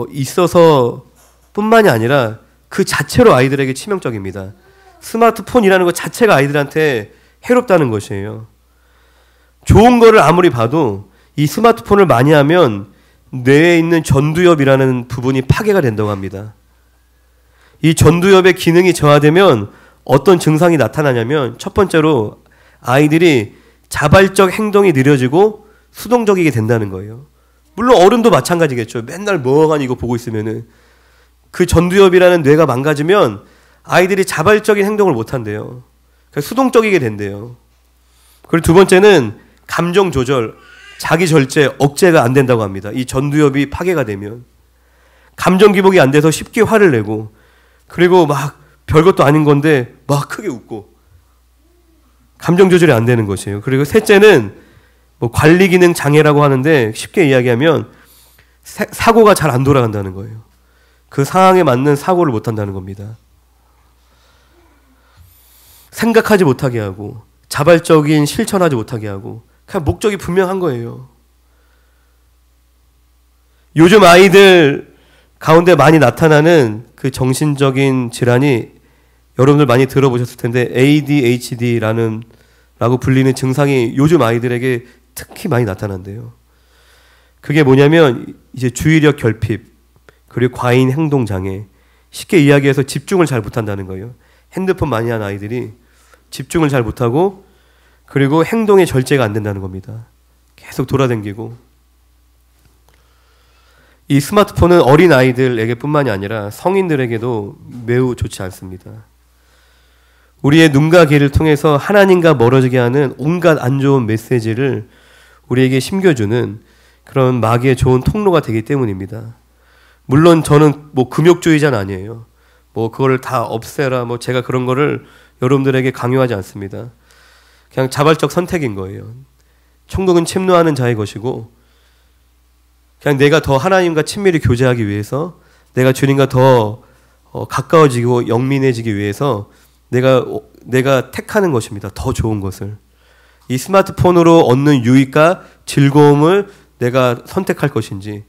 있어서 뿐만이 아니라 그 자체로 아이들에게 치명적입니다. 스마트폰이라는 것 자체가 아이들한테 해롭다는 것이에요. 좋은 거를 아무리 봐도 이 스마트폰을 많이 하면 뇌에 있는 전두엽이라는 부분이 파괴가 된다고 합니다. 이 전두엽의 기능이 저하되면 어떤 증상이 나타나냐면, 첫 번째로 아이들이 자발적 행동이 느려지고 수동적이게 된다는 거예요. 물론 어른도 마찬가지겠죠. 맨날 멍하니 이거 보고 있으면은 그 전두엽이라는 뇌가 망가지면 아이들이 자발적인 행동을 못 한대요. 수동적이게 된대요. 그리고 두 번째는 감정 조절, 자기 절제, 억제가 안 된다고 합니다. 이 전두엽이 파괴가 되면 감정 기복이 안 돼서 쉽게 화를 내고, 그리고 막 별것도 아닌 건데 막 크게 웃고, 감정 조절이 안 되는 것이에요. 그리고 셋째는 뭐 관리 기능 장애라고 하는데, 쉽게 이야기하면 사고가 잘 안 돌아간다는 거예요. 그 상황에 맞는 사고를 못 한다는 겁니다. 생각하지 못하게 하고 자발적인 실천하지 못하게 하고, 그냥 목적이 분명한 거예요. 요즘 아이들 가운데 많이 나타나는 그 정신적인 질환이, 여러분들 많이 들어보셨을 텐데 ADHD라고 불리는 증상이 요즘 아이들에게 특히 많이 나타난대요. 그게 뭐냐면 이제 주의력 결핍, 그리고 과잉 행동 장애, 쉽게 이야기해서 집중을 잘 못한다는 거예요. 핸드폰 많이 하는 아이들이 집중을 잘 못하고, 그리고 행동의 절제가 안 된다는 겁니다. 계속 돌아다니고. 이 스마트폰은 어린 아이들에게 뿐만이 아니라 성인들에게도 매우 좋지 않습니다. 우리의 눈과 귀를 통해서 하나님과 멀어지게 하는 온갖 안 좋은 메시지를 우리에게 심겨주는 그런 마귀의 좋은 통로가 되기 때문입니다. 물론 저는 뭐 금욕주의자는 아니에요. 뭐 그거를 다 없애라, 뭐 제가 그런 거를 여러분들에게 강요하지 않습니다. 그냥 자발적 선택인 거예요. 천국은 침노하는 자의 것이고, 그냥 내가 더 하나님과 친밀히 교제하기 위해서, 내가 주님과 더 가까워지고 영민해지기 위해서 내가 택하는 것입니다. 더 좋은 것을. 이 스마트폰으로 얻는 유익과 즐거움을 내가 선택할 것인지,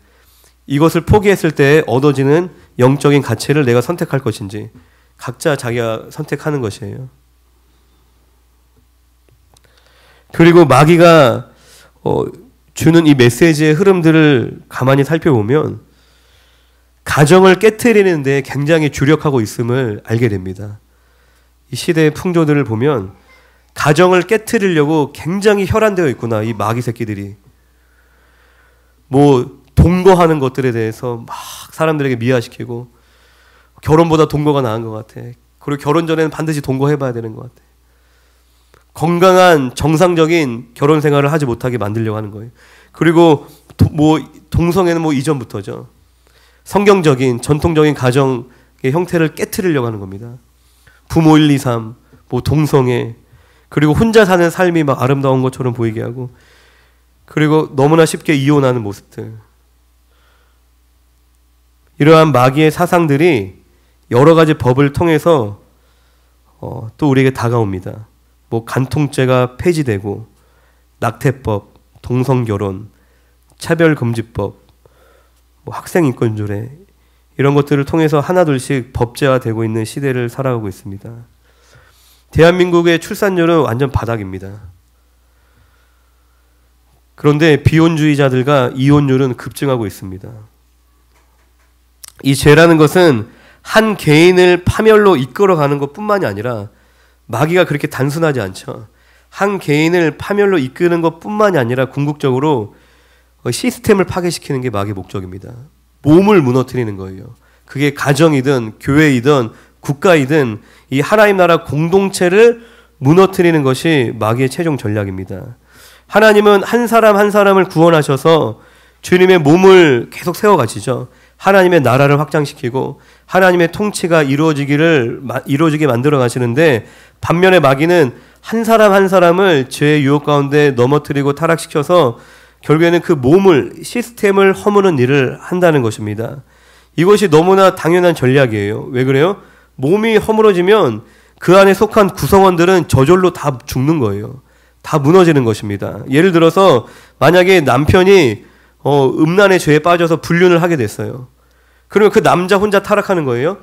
이것을 포기했을 때 얻어지는 영적인 가치를 내가 선택할 것인지, 각자 자기가 선택하는 것이에요. 그리고 마귀가 주는 이 메시지의 흐름들을 가만히 살펴보면 가정을 깨트리는 데 굉장히 주력하고 있음을 알게 됩니다. 이 시대의 풍조들을 보면 가정을 깨트리려고 굉장히 혈안되어 있구나, 이 마귀 새끼들이. 뭐 동거하는 것들에 대해서 막 사람들에게 미화시키고, 결혼보다 동거가 나은 것 같아. 그리고 결혼 전에는 반드시 동거해봐야 되는 것 같아. 건강한 정상적인 결혼 생활을 하지 못하게 만들려고 하는 거예요. 그리고 동성애는 뭐 이전부터죠. 성경적인 전통적인 가정의 형태를 깨트리려고 하는 겁니다. 부모 1, 2, 3, 뭐 동성애, 그리고 혼자 사는 삶이 막 아름다운 것처럼 보이게 하고, 그리고 너무나 쉽게 이혼하는 모습들. 이러한 마귀의 사상들이 여러 가지 법을 통해서 또 우리에게 다가옵니다. 뭐 간통죄가 폐지되고, 낙태법, 동성결혼, 차별금지법, 뭐 학생인권조례, 이런 것들을 통해서 하나둘씩 법제화되고 있는 시대를 살아가고 있습니다. 대한민국의 출산율은 완전 바닥입니다. 그런데 비혼주의자들과 이혼율은 급증하고 있습니다. 이 죄라는 것은 한 개인을 파멸로 이끌어가는 것뿐만이 아니라, 마귀가 그렇게 단순하지 않죠. 한 개인을 파멸로 이끄는 것뿐만이 아니라 궁극적으로 시스템을 파괴시키는 게 마귀의 목적입니다. 몸을 무너뜨리는 거예요. 그게 가정이든 교회이든 국가이든 이 하나님 나라 공동체를 무너뜨리는 것이 마귀의 최종 전략입니다. 하나님은 한 사람 한 사람을 구원하셔서 주님의 몸을 계속 세워가시죠. 하나님의 나라를 확장시키고 하나님의 통치가 이루어지게 만들어 가시는데, 반면에 마귀는 한 사람 한 사람을 죄의 유혹 가운데 넘어뜨리고 타락시켜서 결국에는 그 몸을, 시스템을 허무는 일을 한다는 것입니다. 이것이 너무나 당연한 전략이에요. 왜 그래요? 몸이 허물어지면 그 안에 속한 구성원들은 저절로 다 죽는 거예요. 다 무너지는 것입니다. 예를 들어서 만약에 남편이 음란의 죄에 빠져서 불륜을 하게 됐어요. 그러면 그 남자 혼자 타락하는 거예요.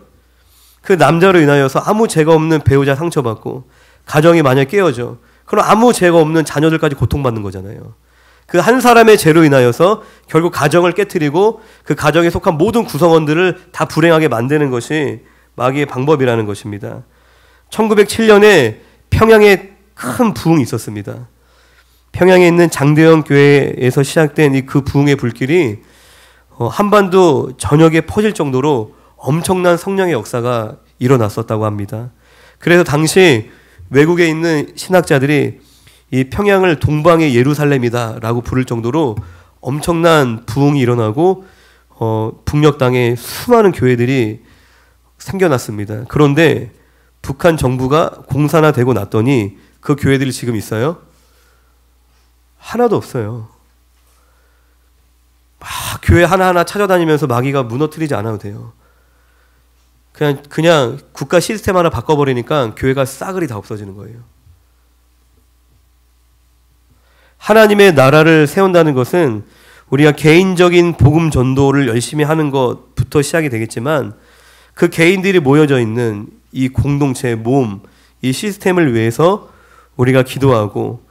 그 남자로 인하여서 아무 죄가 없는 배우자 상처받고, 가정이 만약 깨어져, 그럼 아무 죄가 없는 자녀들까지 고통받는 거잖아요. 그 한 사람의 죄로 인하여서 결국 가정을 깨트리고 그 가정에 속한 모든 구성원들을 다 불행하게 만드는 것이 마귀의 방법이라는 것입니다. 1907년에 평양에 큰 부흥이 있었습니다. 평양에 있는 장대영 교회에서 시작된 그 부흥의 불길이 한반도 전역에 퍼질 정도로 엄청난 성령의 역사가 일어났었다고 합니다. 그래서 당시 외국에 있는 신학자들이 이 평양을 동방의 예루살렘이다 라고 부를 정도로 엄청난 부흥이 일어나고 북녘 땅에 수많은 교회들이 생겨났습니다. 그런데 북한 정부가 공산화되고 났더니 그 교회들이 지금 있어요? 하나도 없어요. 막 교회 하나하나 찾아다니면서 마귀가 무너뜨리지 않아도 돼요. 그냥 국가 시스템 하나 바꿔버리니까 교회가 싸그리 다 없어지는 거예요. 하나님의 나라를 세운다는 것은 우리가 개인적인 복음 전도를 열심히 하는 것부터 시작이 되겠지만, 그 개인들이 모여져 있는 이 공동체의 몸, 이 시스템을 위해서 우리가 기도하고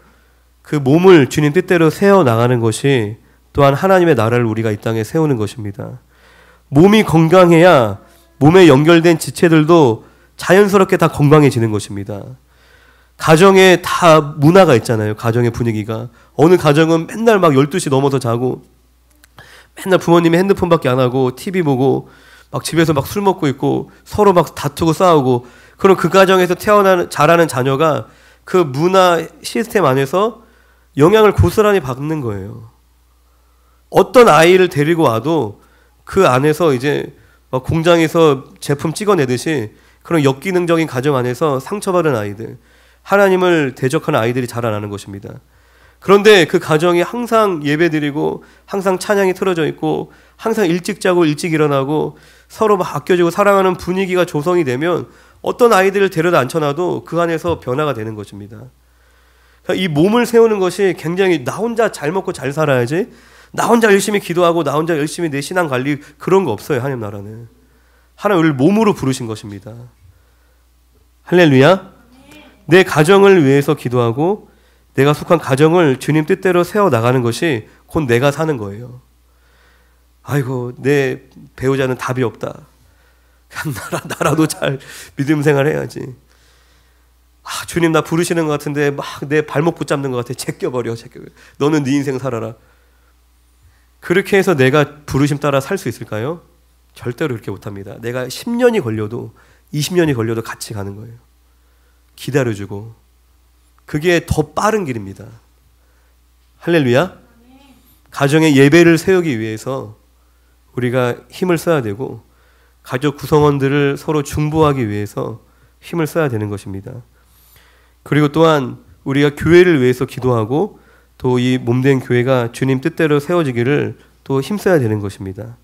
그 몸을 주님 뜻대로 세워나가는 것이 또한 하나님의 나라를 우리가 이 땅에 세우는 것입니다. 몸이 건강해야 몸에 연결된 지체들도 자연스럽게 다 건강해지는 것입니다. 가정에 다 문화가 있잖아요. 가정의 분위기가. 어느 가정은 맨날 막 12시 넘어서 자고, 맨날 부모님이 핸드폰밖에 안 하고 TV 보고 막 집에서 막 술 먹고 있고 서로 막 다투고 싸우고, 그럼 그 가정에서 자라는 자녀가 그 문화 시스템 안에서 영향을 고스란히 받는 거예요. 어떤 아이를 데리고 와도 그 안에서 이제 막 공장에서 제품 찍어내듯이 그런 역기능적인 가정 안에서 상처받은 아이들, 하나님을 대적하는 아이들이 자라나는 것입니다. 그런데 그 가정이 항상 예배드리고 항상 찬양이 틀어져 있고 항상 일찍 자고 일찍 일어나고 서로 막 아껴주고 사랑하는 분위기가 조성이 되면 어떤 아이들을 데려다 앉혀놔도 그 안에서 변화가 되는 것입니다. 그러니까 이 몸을 세우는 것이 굉장히, 나 혼자 잘 먹고 잘 살아야지, 나 혼자 열심히 기도하고 나 혼자 열심히 내 신앙 관리, 그런 거 없어요. 하나님 나라는. 하나님 우리를 몸으로 부르신 것입니다. 할렐루야. 내 가정을 위해서 기도하고 내가 속한 가정을 주님 뜻대로 세워나가는 것이 곧 내가 사는 거예요. 아이고, 내 배우자는 답이 없다. 나라도 잘 믿음 생활해야지. 주님 나 부르시는 것 같은데 막 내 발목 붙잡는 것 같아. 제껴버려. 너는 네 인생 살아라. 그렇게 해서 내가 부르심 따라 살 수 있을까요? 절대로 그렇게 못합니다. 내가 10년이 걸려도 20년이 걸려도 같이 가는 거예요. 기다려주고. 그게 더 빠른 길입니다. 할렐루야. 가정의 예배를 세우기 위해서 우리가 힘을 써야 되고, 가족 구성원들을 서로 중보하기 위해서 힘을 써야 되는 것입니다. 그리고 또한 우리가 교회를 위해서 기도하고 또 이 몸된 교회가 주님 뜻대로 세워지기를 또 힘써야 되는 것입니다.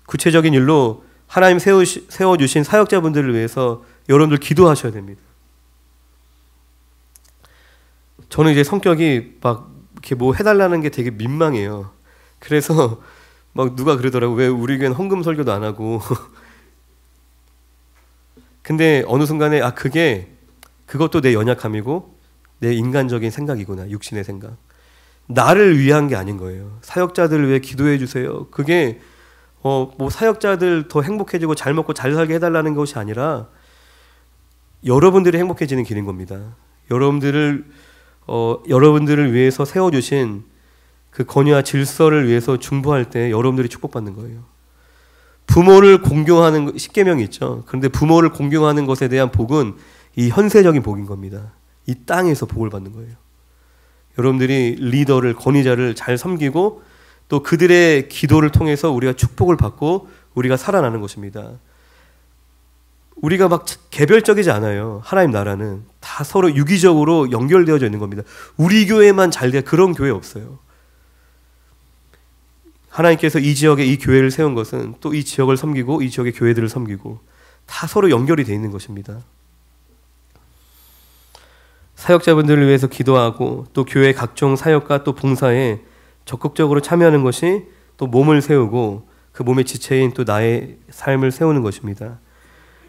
구체적인 일로 하나님 세워주신 사역자분들을 위해서 여러분들 기도하셔야 됩니다. 저는 이제 성격이 막 이렇게 뭐 해달라는 게 되게 민망해요. 그래서 막 누가 그러더라고. 왜 우리 교회는 헌금 설교도 안 하고. 근데 어느 순간에 그것도 내 연약함이고 내 인간적인 생각이구나. 육신의 생각. 나를 위한 게 아닌 거예요. 사역자들을 위해 기도해 주세요. 그게 뭐 사역자들 더 행복해지고 잘 먹고 잘 살게 해달라는 것이 아니라 여러분들이 행복해지는 길인 겁니다. 여러분들을 위해서 세워주신 그 권위와 질서를 위해서 중보할 때 여러분들이 축복받는 거예요. 부모를 공경하는 십계명이 있죠. 그런데 부모를 공경하는 것에 대한 복은 이 현세적인 복인 겁니다. 이 땅에서 복을 받는 거예요. 여러분들이 리더를, 권위자를 잘 섬기고 또 그들의 기도를 통해서 우리가 축복을 받고 우리가 살아나는 것입니다. 우리가 막 개별적이지 않아요. 하나님 나라는 다 서로 유기적으로 연결되어져 있는 겁니다. 우리 교회만 잘 돼 그런 교회 없어요. 하나님께서 이 지역에 이 교회를 세운 것은 또 이 지역을 섬기고 이 지역의 교회들을 섬기고 다 서로 연결이 되어 있는 것입니다. 사역자분들을 위해서 기도하고 또 교회 각종 사역과 또 봉사에 적극적으로 참여하는 것이 또 몸을 세우고 그 몸의 지체인 또 나의 삶을 세우는 것입니다.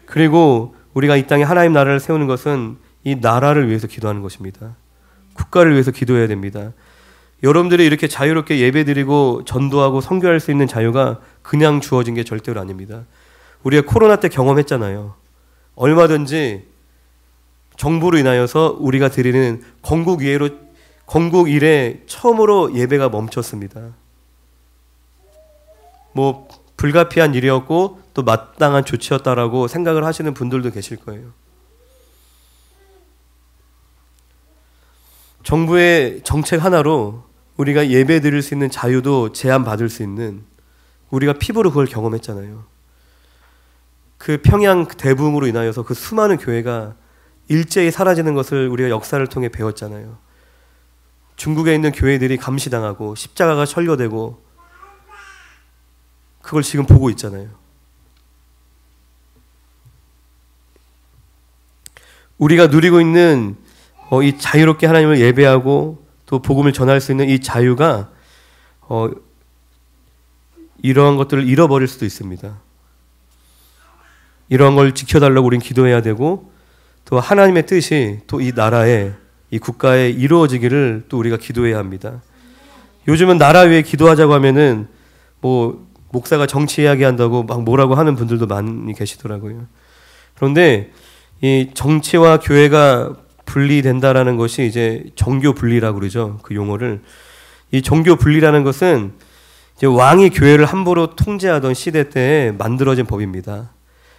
그리고 우리가 이 땅에 하나님 나라를 세우는 것은 이 나라를 위해서 기도하는 것입니다. 국가를 위해서 기도해야 됩니다. 여러분들이 이렇게 자유롭게 예배드리고 전도하고 선교할 수 있는 자유가 그냥 주어진 게 절대로 아닙니다. 우리가 코로나 때 경험했잖아요. 얼마든지 정부로 인하여서 우리가 드리는 건국 이래 처음으로 예배가 멈췄습니다. 뭐 불가피한 일이었고 또 마땅한 조치였다라고 생각을 하시는 분들도 계실 거예요. 정부의 정책 하나로 우리가 예배 드릴 수 있는 자유도 제한받을 수 있는, 우리가 피부로 그걸 경험했잖아요. 그 평양 대붕으로 인하여서 그 수많은 교회가 일제히 사라지는 것을 우리가 역사를 통해 배웠잖아요. 중국에 있는 교회들이 감시당하고 십자가가 철거되고 그걸 지금 보고 있잖아요. 우리가 누리고 있는 이 자유롭게 하나님을 예배하고 또 복음을 전할 수 있는 이 자유가 이러한 것들을 잃어버릴 수도 있습니다. 이러한 걸 지켜달라고 우린 기도해야 되고 또 하나님의 뜻이 또 이 나라에, 이 국가에 이루어지기를 또 우리가 기도해야 합니다. 요즘은 나라 위에 기도하자고 하면은 뭐 목사가 정치 이야기한다고 막 뭐라고 하는 분들도 많이 계시더라고요. 그런데 이 정치와 교회가 분리된다라는 것이 이제 종교 분리라고 그러죠. 그 용어를. 이 종교 분리라는 것은 이제 왕이 교회를 함부로 통제하던 시대 때 만들어진 법입니다.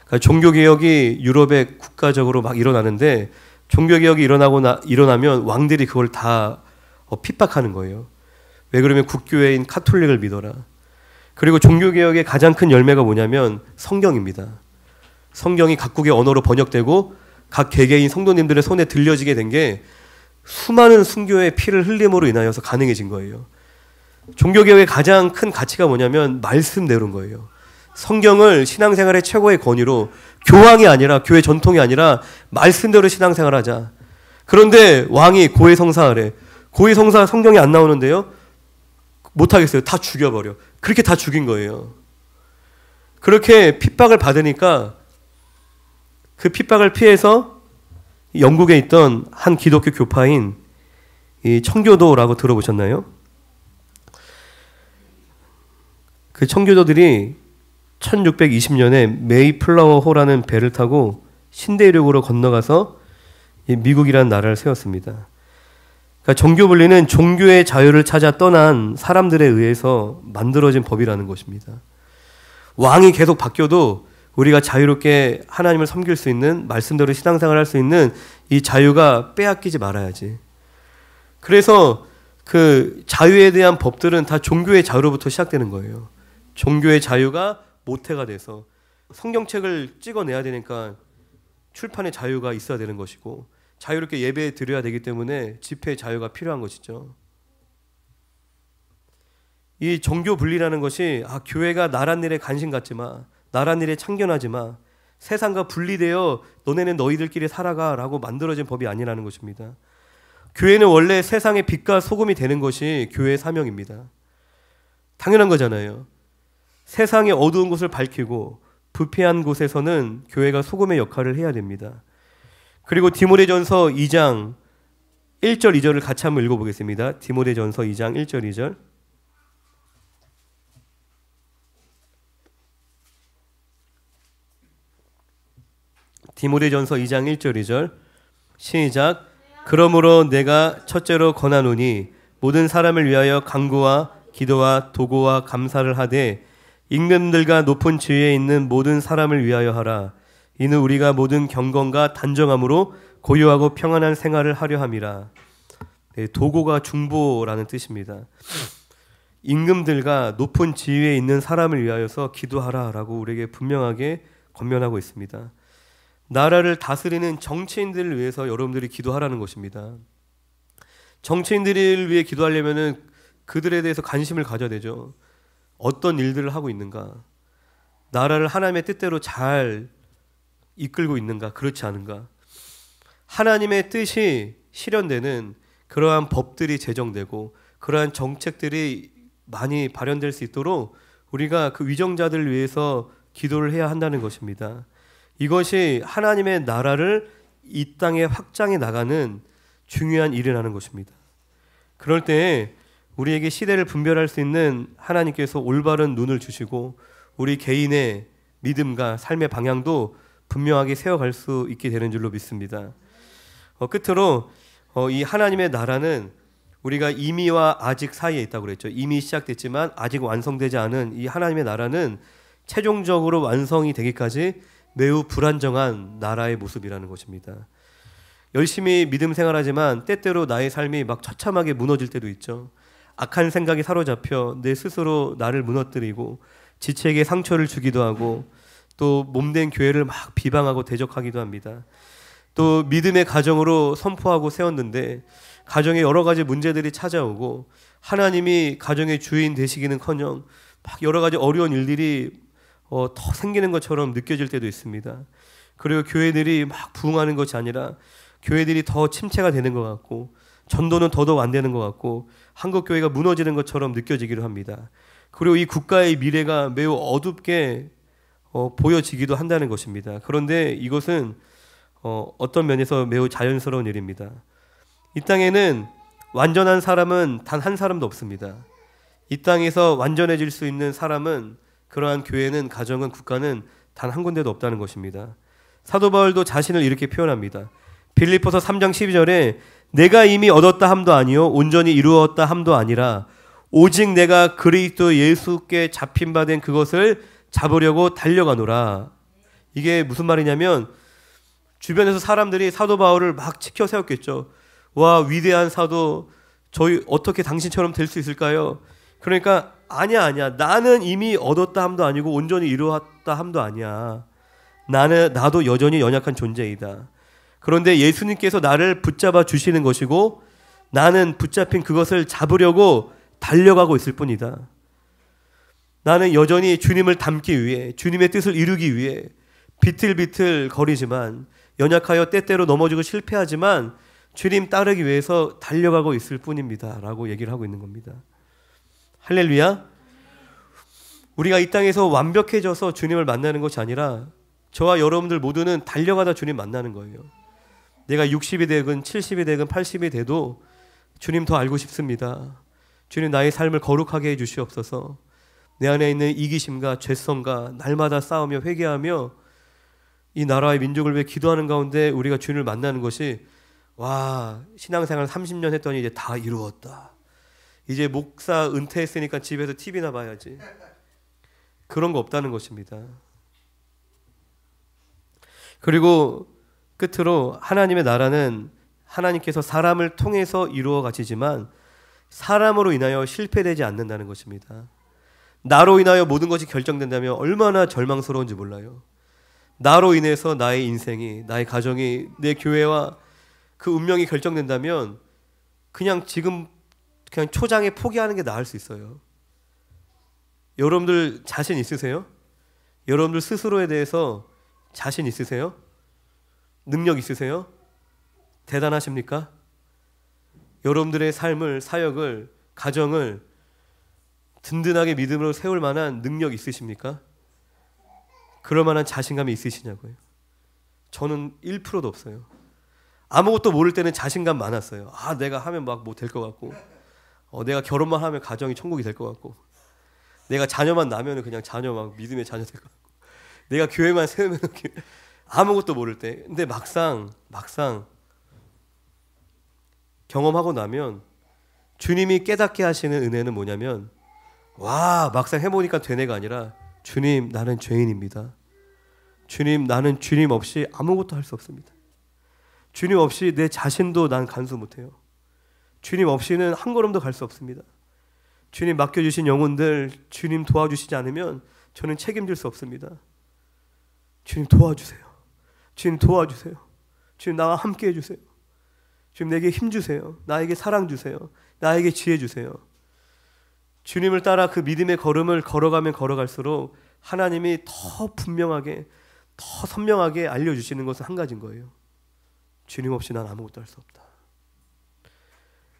그러니까 종교개혁이 유럽에 국가적으로 막 일어나는데 종교개혁이 일어나면 왕들이 그걸 다 핍박하는 거예요. 왜 그러면 국교회인 카톨릭을 믿어라. 그리고 종교개혁의 가장 큰 열매가 뭐냐면 성경입니다. 성경이 각국의 언어로 번역되고 각 개개인 성도님들의 손에 들려지게 된 게 수많은 순교의 피를 흘림으로 인하여서 가능해진 거예요. 종교개혁의 가장 큰 가치가 뭐냐면 말씀대로인 거예요. 성경을 신앙생활의 최고의 권위로, 교황이 아니라, 교회 전통이 아니라 말씀대로 신앙생활하자. 그런데 왕이 고해성사하래. 고해성사 성경이 안 나오는데요? 못하겠어요. 다 죽여버려. 그렇게 다 죽인 거예요. 그렇게 핍박을 받으니까 그 핍박을 피해서 영국에 있던 한 기독교 교파인 이 청교도라고 들어보셨나요? 그 청교도들이 1620년에 메이플라워호라는 배를 타고 신대륙으로 건너가서 미국이라는 나라를 세웠습니다. 그러니까 종교 분리는 종교의 자유를 찾아 떠난 사람들에 의해서 만들어진 법이라는 것입니다. 왕이 계속 바뀌어도 우리가 자유롭게 하나님을 섬길 수 있는, 말씀대로 신앙생활을 할 수 있는 이 자유가 빼앗기지 말아야지. 그래서 그 자유에 대한 법들은 다 종교의 자유로부터 시작되는 거예요. 종교의 자유가 모태가 돼서 성경책을 찍어내야 되니까 출판의 자유가 있어야 되는 것이고, 자유롭게 예배 드려야 되기 때문에 집회 자유가 필요한 것이죠. 이 정교 분리라는 것이 교회가 나란 일에 관심 갖지 마, 나란 일에 참견하지 마, 세상과 분리되어 너네는 너희들끼리 살아가라고 만들어진 법이 아니라는 것입니다. 교회는 원래 세상의 빛과 소금이 되는 것이 교회의 사명입니다. 당연한 거잖아요. 세상의 어두운 곳을 밝히고 부패한 곳에서는 교회가 소금의 역할을 해야 됩니다. 그리고 디모데전서 2장 1절 2절을 같이 한번 읽어보겠습니다. 디모데전서 2장 1절 2절. 디모데전서 2장 1절 2절 시작. 그러므로 내가 첫째로 권하노니 모든 사람을 위하여 간구와 기도와 도고와 감사를 하되 임금들과 높은 지위에 있는 모든 사람을 위하여 하라. 이는 우리가 모든 경건과 단정함으로 고요하고 평안한 생활을 하려 함이라. 네, 도고가 중보라는 뜻입니다. 임금들과 높은 지위에 있는 사람을 위하여서 기도하라라고 우리에게 분명하게 권면하고 있습니다. 나라를 다스리는 정치인들을 위해서 여러분들이 기도하라는 것입니다. 정치인들을 위해 기도하려면은 그들에 대해서 관심을 가져야 되죠. 어떤 일들을 하고 있는가? 나라를 하나님의 뜻대로 잘 이끌고 있는가? 그렇지 않은가? 하나님의 뜻이 실현되는 그러한 법들이 제정되고 그러한 정책들이 많이 발현될 수 있도록 우리가 그 위정자들을 위해서 기도를 해야 한다는 것입니다. 이것이 하나님의 나라를 이 땅에 확장해 나가는 중요한 일이라는 것입니다. 그럴 때 우리에게 시대를 분별할 수 있는 하나님께서 올바른 눈을 주시고 우리 개인의 믿음과 삶의 방향도 분명하게 세워갈 수 있게 되는 줄로 믿습니다. 끝으로 이 하나님의 나라는 우리가 이미와 아직 사이에 있다고 그랬죠. 이미 시작됐지만 아직 완성되지 않은 이 하나님의 나라는 최종적으로 완성이 되기까지 매우 불안정한 나라의 모습이라는 것입니다. 열심히 믿음 생활하지만 때때로 나의 삶이 막 처참하게 무너질 때도 있죠. 악한 생각이 사로잡혀 내 스스로 나를 무너뜨리고 지체에게 상처를 주기도 하고 또 몸된 교회를 막 비방하고 대적하기도 합니다. 또 믿음의 가정으로 선포하고 세웠는데 가정에 여러 가지 문제들이 찾아오고 하나님이 가정의 주인 되시기는커녕 막 여러 가지 어려운 일들이 더 생기는 것처럼 느껴질 때도 있습니다. 그리고 교회들이 막 부흥하는 것이 아니라 교회들이 더 침체가 되는 것 같고 전도는 더더욱 안 되는 것 같고 한국 교회가 무너지는 것처럼 느껴지기도 합니다. 그리고 이 국가의 미래가 매우 어둡게 보여지기도 한다는 것입니다. 그런데 이것은 어떤 면에서 매우 자연스러운 일입니다. 이 땅에는 완전한 사람은 단 한 사람도 없습니다. 이 땅에서 완전해질 수 있는 사람은 그러한 교회는 가정은 국가는 단 한 군데도 없다는 것입니다. 사도 바울도 자신을 이렇게 표현합니다. 빌립보서 3장 12절에 내가 이미 얻었다 함도 아니요 온전히 이루었다 함도 아니라 오직 내가 그리스도 예수께 잡힌 바 된 그것을 잡으려고 달려가노라. 이게 무슨 말이냐면 주변에서 사람들이 사도 바울을 막 치켜 세웠겠죠. 와, 위대한 사도, 저희 어떻게 당신처럼 될 수 있을까요? 그러니까 아니야 나는 이미 얻었다 함도 아니고 온전히 이루었다 함도 아니야. 나도 여전히 연약한 존재이다. 그런데 예수님께서 나를 붙잡아 주시는 것이고 나는 붙잡힌 그것을 잡으려고 달려가고 있을 뿐이다. 나는 여전히 주님을 닮기 위해 주님의 뜻을 이루기 위해 비틀비틀 거리지만 연약하여 때때로 넘어지고 실패하지만 주님 따르기 위해서 달려가고 있을 뿐입니다 라고 얘기를 하고 있는 겁니다. 할렐루야. 우리가 이 땅에서 완벽해져서 주님을 만나는 것이 아니라 저와 여러분들 모두는 달려가다 주님 만나는 거예요. 내가 60이 되건 70이 되건 80이 돼도 주님 더 알고 싶습니다. 주님 나의 삶을 거룩하게 해주시옵소서. 내 안에 있는 이기심과 죄성과 날마다 싸우며 회개하며 이 나라의 민족을 위해 기도하는 가운데 우리가 주님을 만나는 것이 와, 신앙생활 30년 했더니 이제 다 이루었다. 이제 목사 은퇴했으니까 집에서 TV나 봐야지. 그런 거 없다는 것입니다. 그리고 끝으로 하나님의 나라는 하나님께서 사람을 통해서 이루어 가시지만 사람으로 인하여 실패되지 않는다는 것입니다. 나로 인하여 모든 것이 결정된다면 얼마나 절망스러운지 몰라요. 나로 인해서 나의 인생이, 나의 가정이, 내 교회와 그 운명이 결정된다면 그냥 지금 그냥 초장에 포기하는 게 나을 수 있어요. 여러분들 자신 있으세요? 여러분들 스스로에 대해서 자신 있으세요? 능력 있으세요? 대단하십니까? 여러분들의 삶을, 사역을, 가정을 든든하게 믿음으로 세울 만한 능력 있으십니까? 그럴 만한 자신감이 있으시냐고요. 저는 1%도 없어요. 아무것도 모를 때는 자신감 많았어요. 내가 하면 막 뭐 될 것 같고, 내가 결혼만 하면 가정이 천국이 될 것 같고, 내가 자녀만 낳으면 그냥 자녀 막 믿음의 자녀 될 것 같고, 내가 교회만 세우면 아무것도 모를 때. 근데 막상 경험하고 나면 주님이 깨닫게 하시는 은혜는 뭐냐면, 막상 해보니까 된 애가 아니라, 주님, 나는 죄인입니다. 주님, 나는 주님 없이 아무것도 할 수 없습니다. 주님 없이 내 자신도 난 간수 못해요. 주님 없이는 한 걸음도 갈 수 없습니다. 주님 맡겨주신 영혼들 주님 도와주시지 않으면 저는 책임질 수 없습니다. 주님 도와주세요. 주님 도와주세요. 주님 나와 함께 해주세요. 주님 내게 힘 주세요. 나에게 사랑 주세요. 나에게 지혜 주세요. 주님을 따라 그 믿음의 걸음을 걸어가면 걸어갈수록 하나님이 더 분명하게, 더 선명하게 알려주시는 것은 한 가지인 거예요. 주님 없이 난 아무것도 할 수 없다.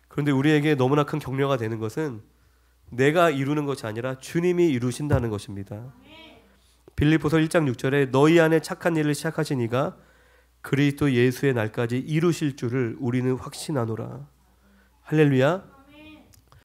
그런데 우리에게 너무나 큰 격려가 되는 것은 내가 이루는 것이 아니라 주님이 이루신다는 것입니다. 빌립보서 1장 6절에 너희 안에 착한 일을 시작하신 이가 그리스도 예수의 날까지 이루실 줄을 우리는 확신하노라. 할렐루야.